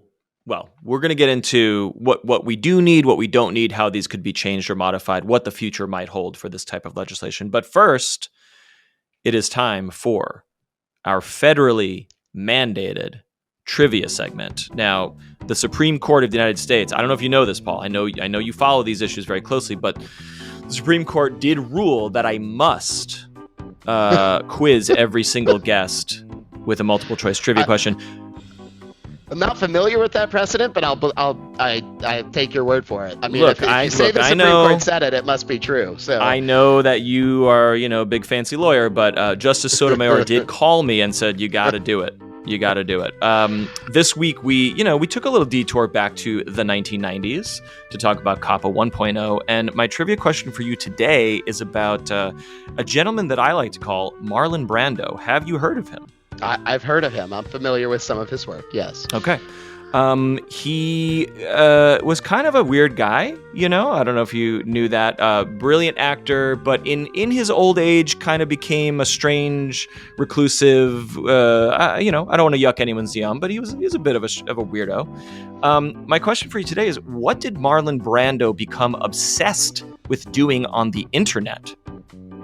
going to get into what we do need, what we don't need, how these could be changed or modified, what the future might hold for this type of legislation. But first, it is time for our federally mandated trivia segment. Now, the Supreme Court of the United States, I don't know if you know this, Paul. I know you follow these issues very closely, but the Supreme Court did rule that I must quiz every single guest with a multiple choice trivia question. I'm not familiar with that precedent, but I take your word for it. I mean, Look, if you say the Supreme Court said it, it must be true. So I know that you are, a big fancy lawyer, but Justice Sotomayor did call me and said, you got to do it. You got to do it. This week, we took a little detour back to the 1990s to talk about COPPA 1.0. And my trivia question for you today is about a gentleman that I like to call Marlon Brando. Have you heard of him? I've heard of him. I'm familiar with some of his work, yes. Okay. He was kind of a weird guy, I don't know if you knew that. Brilliant actor, but in his old age kind of became a strange, reclusive, I don't want to yuck anyone's yum, but he was a bit of a weirdo. My question for you today is, what did Marlon Brando become obsessed with doing on the internet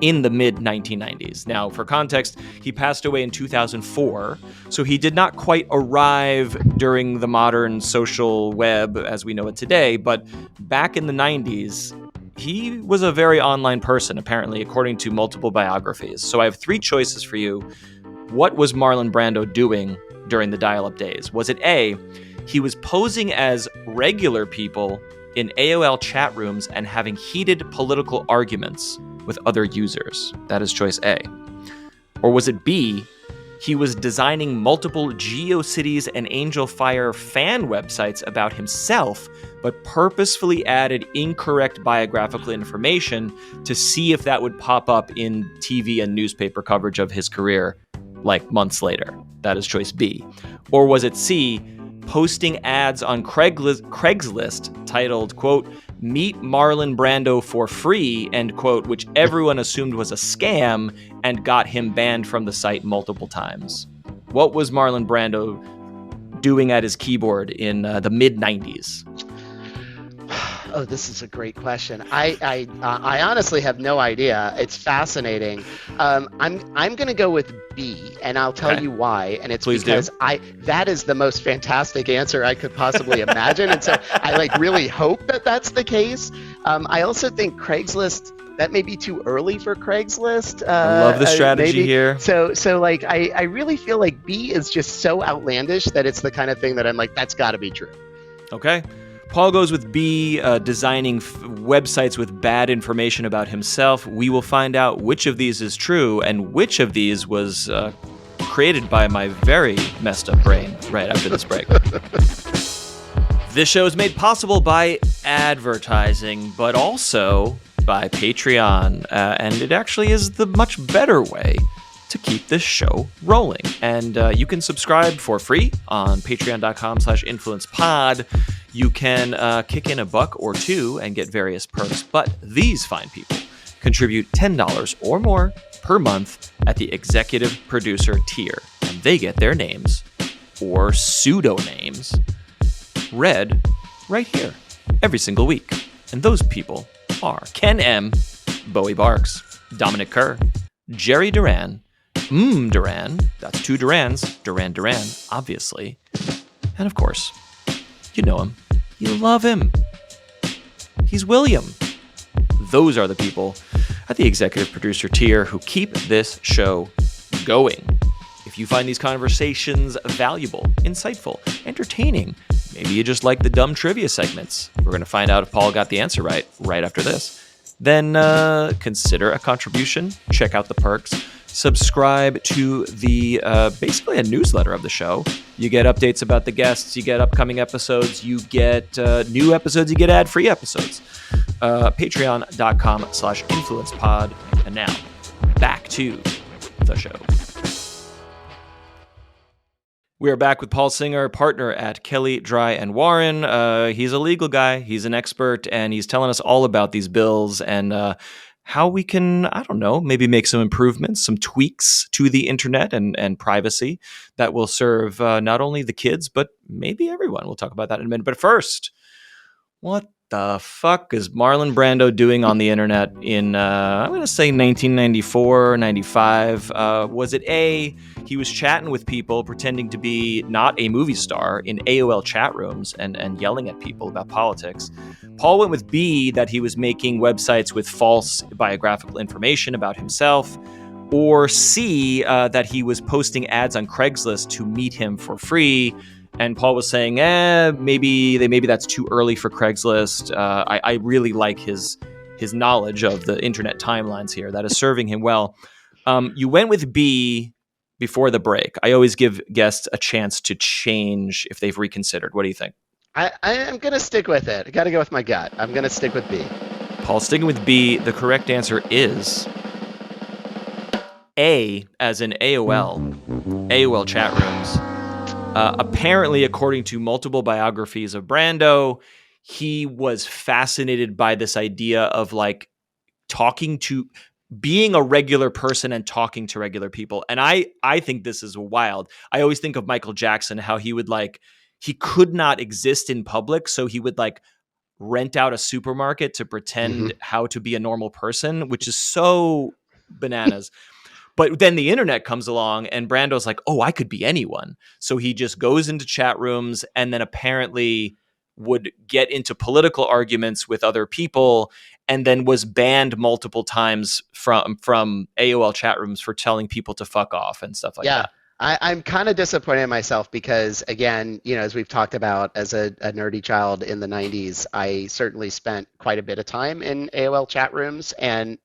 in the mid-1990s? Now, for context, he passed away in 2004, so he did not quite arrive during the modern social web as we know it today, but back in the 90s, he was a very online person, apparently, according to multiple biographies. So I have three choices for you. What was Marlon Brando doing during the dial-up days? Was it A, he was posing as regular people in AOL chat rooms and having heated political arguments with other users? That is choice A. Or was it B, he was designing multiple GeoCities and Angel Fire fan websites about himself, but purposefully added incorrect biographical information to see if that would pop up in TV and newspaper coverage of his career, like months later? That is choice B. Or was it C, posting ads on Craigslist titled, quote, "Meet Marlon Brando for free," end quote, which everyone assumed was a scam and got him banned from the site multiple times? What was Marlon Brando doing at his keyboard in the mid-90s? Oh, this is a great question. I honestly have no idea. It's fascinating. I'm going to go with B, and I'll tell you why. And it's because that is the most fantastic answer I could possibly imagine. And so I really hope that that's the case. I also think Craigslist, that may be too early for Craigslist. I love the strategy here. So I really feel like B is just so outlandish that it's the kind of thing that I'm like, that's got to be true. Okay. Paul goes with B, designing websites with bad information about himself. We will find out which of these is true and which of these was created by my very messed up brain right after this break. This show is made possible by advertising, but also by Patreon. And it actually is the much better way to keep this show rolling. And you can subscribe for free on patreon.com/influencepod. You can kick in $1 or $2 and get various perks, but these fine people contribute $10 or more per month at the executive producer tier, and they get their names, or pseudonames, read right here every single week. And those people are Ken M., Bowie Barks, Dominic Kerr, Jerry Duran, Duran, that's two Durans, Duran, obviously, and of course, you know him. You love him. He's William. Those are the people at the executive producer tier who keep this show going. If you find these conversations valuable, insightful, entertaining, maybe you just like the dumb trivia segments, we're going to find out if Paul got the answer right after this, then consider a contribution, check out the perks, subscribe to the basically a newsletter of the show. You get updates about the guests, you get upcoming episodes, you get new episodes, you get ad-free episodes. Patreon.com/influencepod. And now, back to the show. We are back with Paul Singer, partner at Kelly, Dry & Warren. He's a legal guy, he's an expert, and he's telling us all about these bills and how we can, I don't know, maybe make some improvements, some tweaks to the internet and privacy that will serve not only the kids, but maybe everyone. We'll talk about that in a minute. But first, what The fuck is Marlon Brando doing on the internet in, I'm going to say 1994, 95? Was it A, he was chatting with people pretending to be not a movie star in AOL chat rooms and yelling at people about politics? Paul went with B, that he was making websites with false biographical information about himself. Or C, that he was posting ads on Craigslist to meet him for free. And Paul was saying, maybe that's too early for Craigslist. I really like his knowledge of the internet timelines here. That is serving him well. You went with B before the break. I always give guests a chance to change if they've reconsidered. What do you think? I am going to stick with it. I got to go with my gut. I'm going to stick with B. Paul, sticking with B, the correct answer is A, as in AOL chat rooms. Apparently, according to multiple biographies of Brando, he was fascinated by this idea of like talking to being a regular person and talking to regular people. And I think this is wild. I always think of Michael Jackson, how he would like, he could not exist in public. So he would like rent out a supermarket to Mm-hmm. pretend how to be a normal person, which is so bananas. But then the internet comes along and Brando's like, oh, I could be anyone. So he just goes into chat rooms and then apparently would get into political arguments with other people and then was banned multiple times from AOL chat rooms for telling people to fuck off and stuff like Yeah, that. I'm kind of disappointed in myself because, again, as we've talked about, as a nerdy child in the 90s, I certainly spent quite a bit of time in AOL chat rooms, and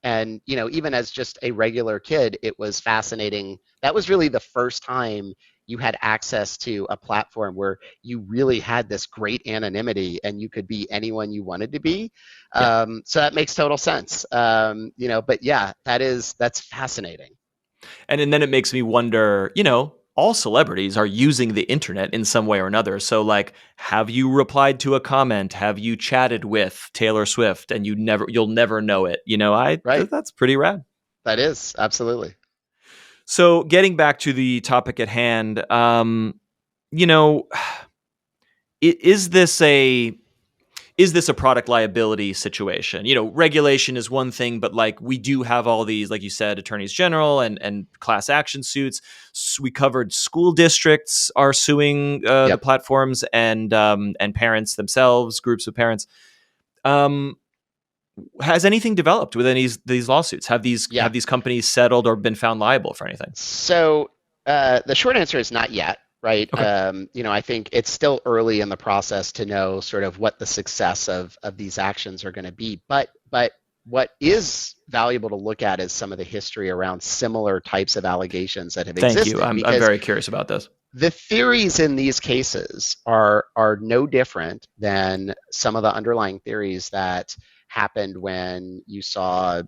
even as just a regular kid, it was fascinating. That was really the first time you had access to a platform where you really had this great anonymity and you could be anyone you wanted to be. Yeah. So that makes total sense. But yeah, that's fascinating. And then it makes me wonder, all celebrities are using the internet in some way or another. So like, have you replied to a comment? Have you chatted with Taylor Swift and you'll never know it? Right? That's pretty rad. That is absolutely. So getting back to the topic at hand, you know, is this a product liability situation? Regulation is one thing, but like we do have all these, like you said, attorneys general and class action suits. We covered school districts are suing the Yep. platforms and parents themselves, groups of parents. Um, has anything developed with any of these lawsuits? Yeah. Have these companies settled or been found liable for anything? So the short answer is not yet, right? Okay. I think it's still early in the process to know sort of what the success of these actions are going to be. But what is valuable to look at is some of the history around similar types of allegations that have Thank you. existed, I'm because very curious about this. the theories in these cases are no different than some of the underlying theories that happened when you saw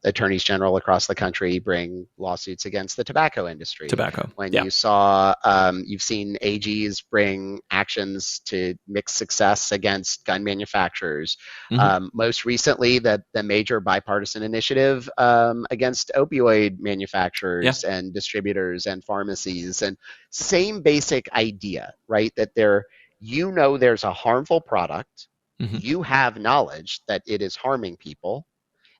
attorneys general across the country bring lawsuits against the tobacco industry. Tobacco. When Yeah. you saw, you've seen AGs bring actions to mixed success against gun manufacturers. Hmm. Most recently, the major bipartisan initiative against opioid Yeah. manufacturers and distributors and pharmacies. And same basic idea, right? That there's a harmful product, Hmm. you have knowledge that it is harming people,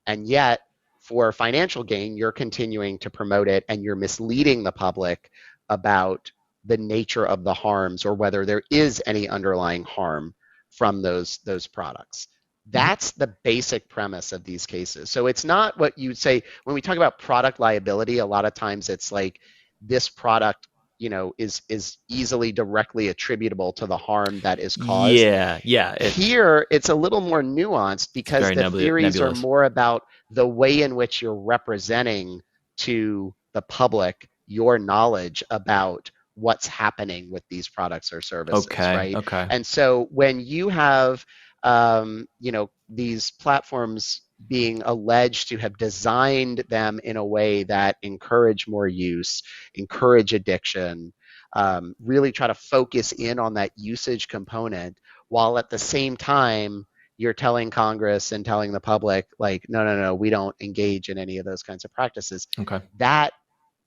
and yet for financial gain, you're continuing to promote it and you're misleading the public about the nature of the harms or whether there is any underlying harm from those products. Hmm. That's the basic premise of these cases. So it's not what you'd say when we talk about product liability. A lot of times it's like this product, is easily directly attributable to the harm that is caused. Yeah. Yeah. Here, it's a little more nuanced It's because very the theories are nebulous. more about the way in which you're representing to the public your knowledge about what's happening with these products or services, Okay. right? Okay. And so when you have, these platforms being alleged to have designed them in a way that encourage more use, encourage addiction, really try to focus in on that usage component, while at the same time you're telling Congress and telling the public, like, no, no, no, we don't engage in any of those kinds of practices. Okay. That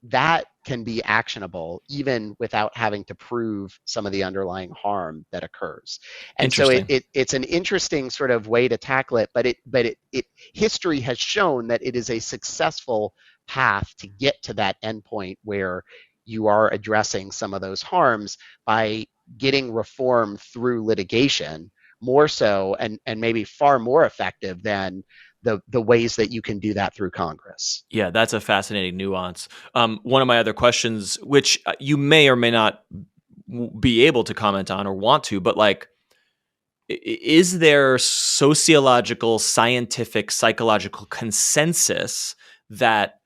that can be actionable even without having to prove some of the underlying harm that occurs. And so Interesting. it's an interesting sort of way to tackle it, but history has shown that it is a successful path to get to that endpoint where you are addressing some of those harms by getting reform through litigation more so, and maybe far more effective than the ways that you can do that through Congress. Yeah, that's a fascinating nuance. One of my other questions, which you may or may not be able to comment on or want to, but like, is there sociological, scientific, psychological consensus that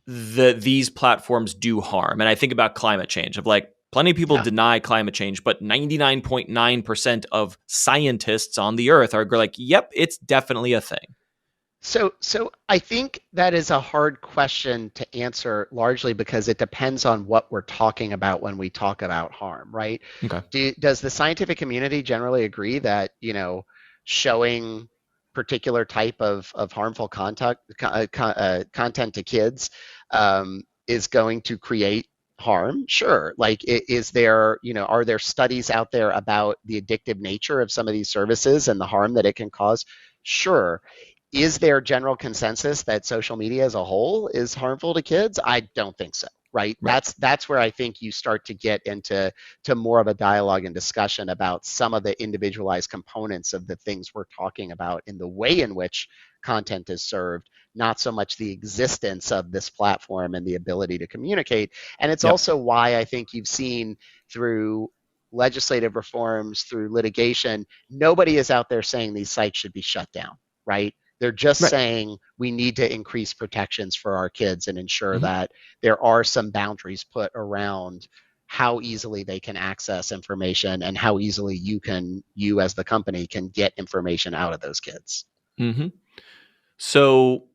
these platforms do harm? And I think about climate change, of like, plenty of people Yeah. deny climate change, but 99.9% of scientists on the earth are like, yep, it's definitely a thing. So I think that is a hard question to answer, largely because it depends on what we're talking about when we talk about harm, right? Okay. Does the scientific community generally agree that, showing particular type of harmful content to kids is going to create harm? Sure. Like, is there, are there studies out there about the addictive nature of some of these services and the harm that it can cause? Sure. Is there general consensus that social media as a whole is harmful to kids? I don't think so. Right. Right. That's where I think you start to get into more of a dialogue and discussion about some of the individualized components of the things we're talking about in the way in which content is served, not so much the existence of this platform and the ability to communicate. And it's Yep. also why I think you've seen through legislative reforms, through litigation, nobody is out there saying these sites should be shut down, right? They're just Right. saying we need to increase protections for our kids and ensure Mm-hmm. that there are some boundaries put around how easily they can access information and how easily you as the company can get information out of those kids. Mm-hmm. So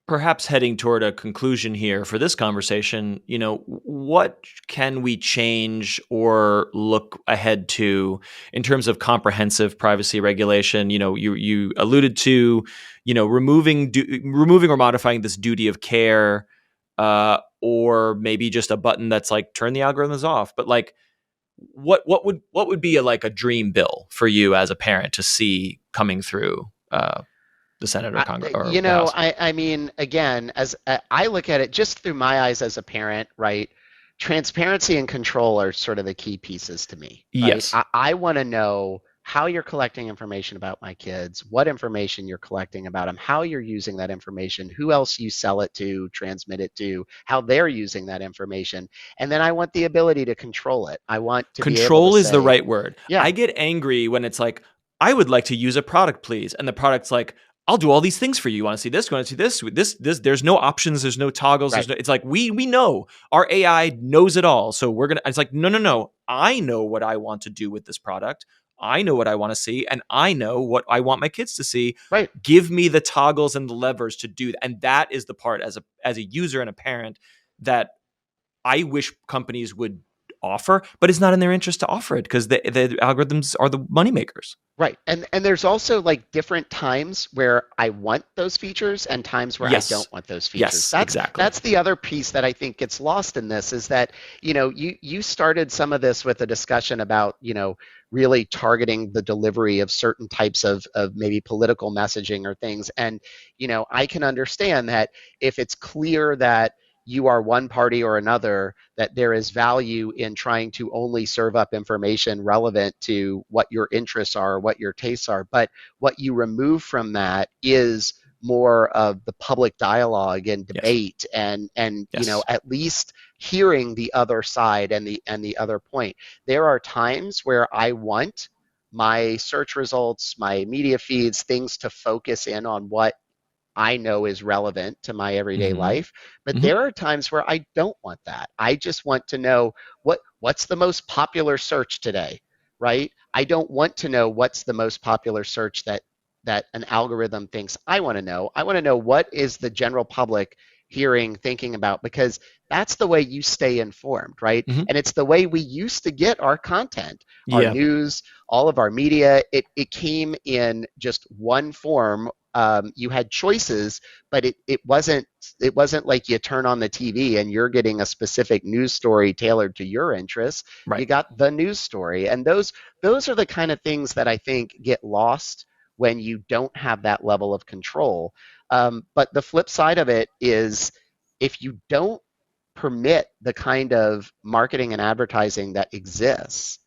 perhaps heading toward a conclusion here for this conversation, what can we change or look ahead to in terms of comprehensive privacy regulation? You alluded to, removing or modifying this duty of care, or maybe just a button that's like turn the algorithms off. But like, what would be like a dream bill for you as a parent to see coming through the Senate or I, Congress or the House? I mean, again, as I look at it just through my eyes as a parent, right? Transparency and control are sort of the key pieces to me, right? Yes. I want to know how you're collecting information about my kids, what information you're collecting about them, how you're using that information, who else you sell it to, transmit it to, how they're using that information. And then I want the ability to control it. I want to be able to Control is the say, right word. yeah, I get angry when it's like, I would like to use a product, please. And the product's like, I'll do all these things for you. You want to see this? You want to see this? There's no options. There's no toggles. right, It's like, we know our AI knows it all. So we're going to, it's like, no, no, no. I know what I want to do with this product. I know what I want to see. And I know what I want my kids to see. right. Give me the toggles and the levers to do that. And that is the part as a user and a parent that I wish companies would offer, but it's not in their interest to offer it because the algorithms are the moneymakers. Right. And there's also like different times where I want those features and times where I Yes. don't want those features. Yes, That's exactly. that's the other piece that I think gets lost in this is that, you started some of this with a discussion about, really targeting the delivery of certain types of maybe political messaging or things. And, I can understand that if it's clear that you are one party or another, that there is value in trying to only serve up information relevant to what your interests are, what your tastes are. But what you remove from that is more of the public dialogue and Yes. debate and Yes. at least hearing the other side and the other point. There are times where I want my search results, my media feeds, things to focus in on what I know is relevant to my everyday Mm-hmm. life. But Mm-hmm. there are times where I don't want that. I just want to know what's the most popular search today, right? I don't want to know what's the most popular search that an algorithm thinks I want to know. I want to know what is the general public hearing, thinking about, because that's the way you stay informed, right? Mm-hmm. And it's the way we used to get our content, our Yeah. news, all of our media. It came in just one form you had choices, but it wasn't like you turn on the TV and you're getting a specific news story tailored to your interests. You Right. got the news story, and those are the kind of things that I think get lost when you don't have that level of control. But the flip side of it is, if you don't permit the kind of marketing and advertising that exists,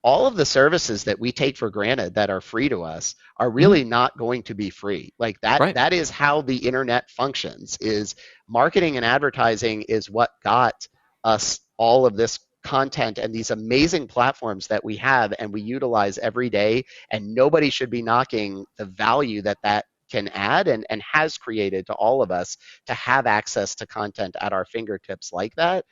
all of the services that we take for granted that are free to us are Hmm. really not going to be free. Like that Right. that is how the internet functions. Is marketing and advertising is what got us all of this content and these amazing platforms that we have and we utilize every day, and nobody should be knocking the value that that can add and has created to all of us to have access to content at our fingertips like that.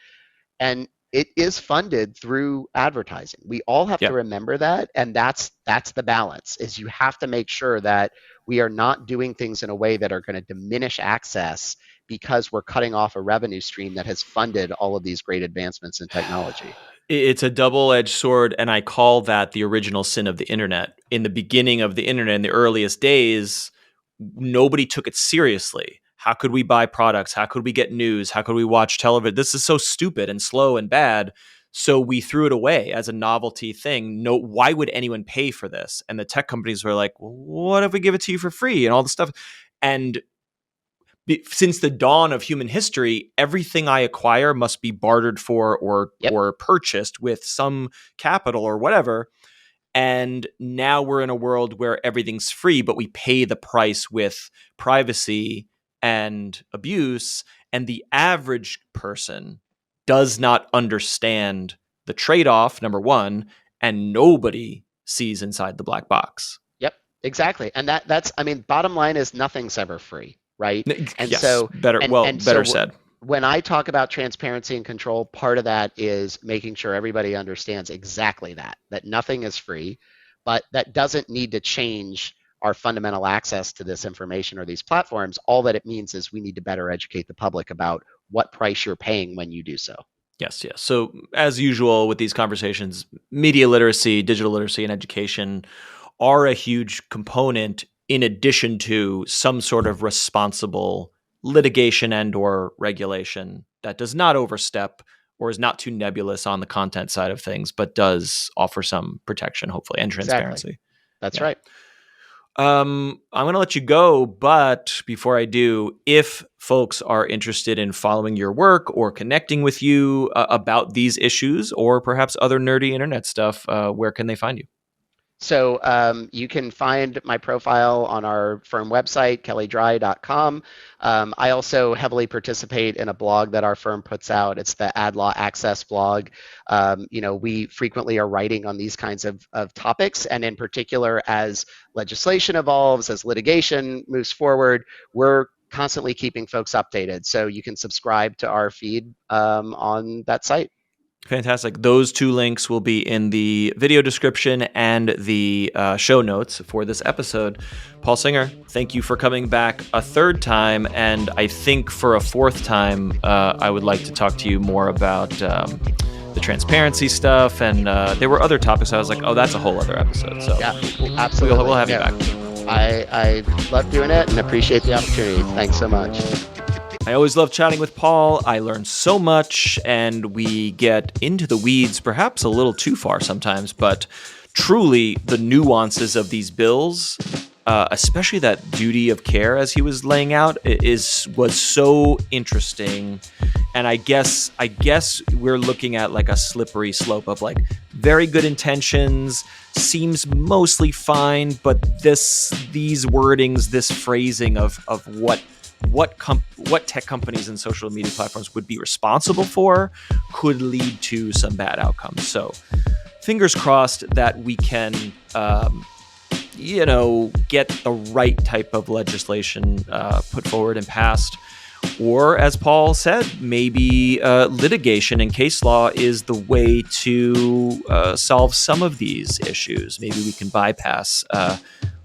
And it is funded through advertising. We all have to Yeah. remember that, and that's the balance. Is you have to make sure that we are not doing things in a way that are going to diminish access because we're cutting off a revenue stream that has funded all of these great advancements in technology. It's a double-edged sword, and I call that the original sin of the internet. In the beginning of the internet, in the earliest days, nobody took it seriously. How could we buy products? How could we get news? How could we watch television? This is so stupid and slow and bad. So we threw it away as a novelty thing. No, why would anyone pay for this? And the tech companies were like, well, what if we give it to you for free and all this stuff? And since the dawn of human history, everything I acquire must be bartered for Yep. or purchased with some capital or whatever. And now we're in a world where everything's free, but we pay the price with privacy and abuse. And the average person does not understand the trade off, number one, and nobody sees inside the black box. Yep, exactly. And that's, I mean, bottom line is nothing's ever free, right? And Yes, so better. and Well, and so better said. when I talk about transparency and control, part of that is making sure everybody understands exactly that nothing is free, but that doesn't need to change our fundamental access to this information or these platforms. All that it means is we need to better educate the public about what price you're paying when you do so. Yes, yes. So, as usual with these conversations, media literacy, digital literacy, and education are a huge component in addition to some sort of responsible litigation and or regulation that does not overstep or is not too nebulous on the content side of things, but does offer some protection, hopefully, and Exactly. transparency. That's Yeah. right. I'm going to let you go, but before I do, if folks are interested in following your work or connecting with you about these issues or perhaps other nerdy internet stuff, where can they find you? So you can find my profile on our firm website, kellydry.com. I also heavily participate in a blog that our firm puts out. It's the Ad Law Access blog. We frequently are writing on these kinds of topics, and in particular, as legislation evolves, as litigation moves forward, we're constantly keeping folks updated. So you can subscribe to our feed on that site. Fantastic. Those two links will be in the video description and the show notes for this episode. Paul Singer, thank you for coming back a third time. And I think for a fourth time, I would like to talk to you more about the transparency stuff. And there were other topics. I was like, oh, that's a whole other episode. So Yeah, absolutely. we'll have you back. I love doing it and appreciate the opportunity. Thanks so much. I always love chatting with Paul. I learn so much, and we get into the weeds, perhaps a little too far sometimes, but truly the nuances of these bills, especially that duty of care as he was laying out, was so interesting. And I guess we're looking at like a slippery slope of like very good intentions, seems mostly fine, but these wordings, this phrasing of what tech companies and social media platforms would be responsible for could lead to some bad outcomes. So fingers crossed that we can, get the right type of legislation put forward and passed. Or, as Paul said, maybe litigation and case law is the way to solve some of these issues. Maybe we can bypass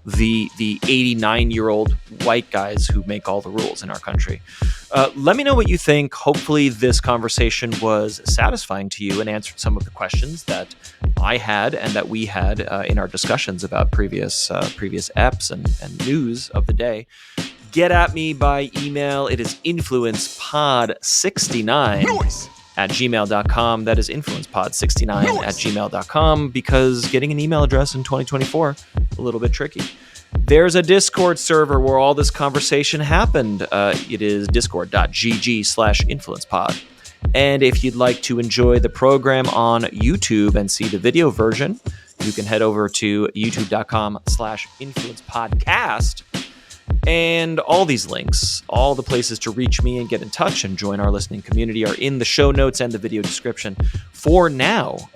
the 89-year-old white guys who make all the rules in our country. Let me know what you think. Hopefully this conversation was satisfying to you and answered some of the questions that I had and that we had in our discussions about previous eps and news of the day. Get at me by email. It is influencepod69 at gmail.com. That is influencepod69 at gmail.com, because getting an email address in 2024, a little bit tricky. There's a Discord server where all this conversation happened. It is discord.gg/influencepod. And if you'd like to enjoy the program on YouTube and see the video version, you can head over to youtube.com/influencepodcast. And all these links, all the places to reach me and get in touch and join our listening community, are in the show notes and the video description. For now,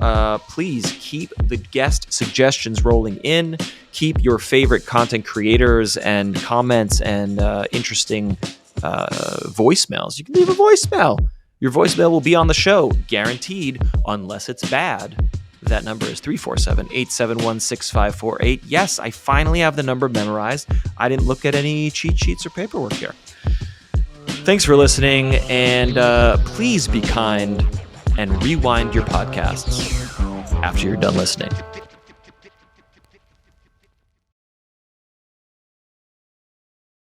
please keep the guest suggestions rolling in. Keep your favorite content creators and comments and interesting voicemails. You can leave a voicemail. Your voicemail will be on the show, guaranteed, unless it's bad. That number is 347-871-6548. Yes, I finally have the number memorized. I didn't look at any cheat sheets or paperwork here. Thanks for listening, and please be kind and rewind your podcasts after you're done listening.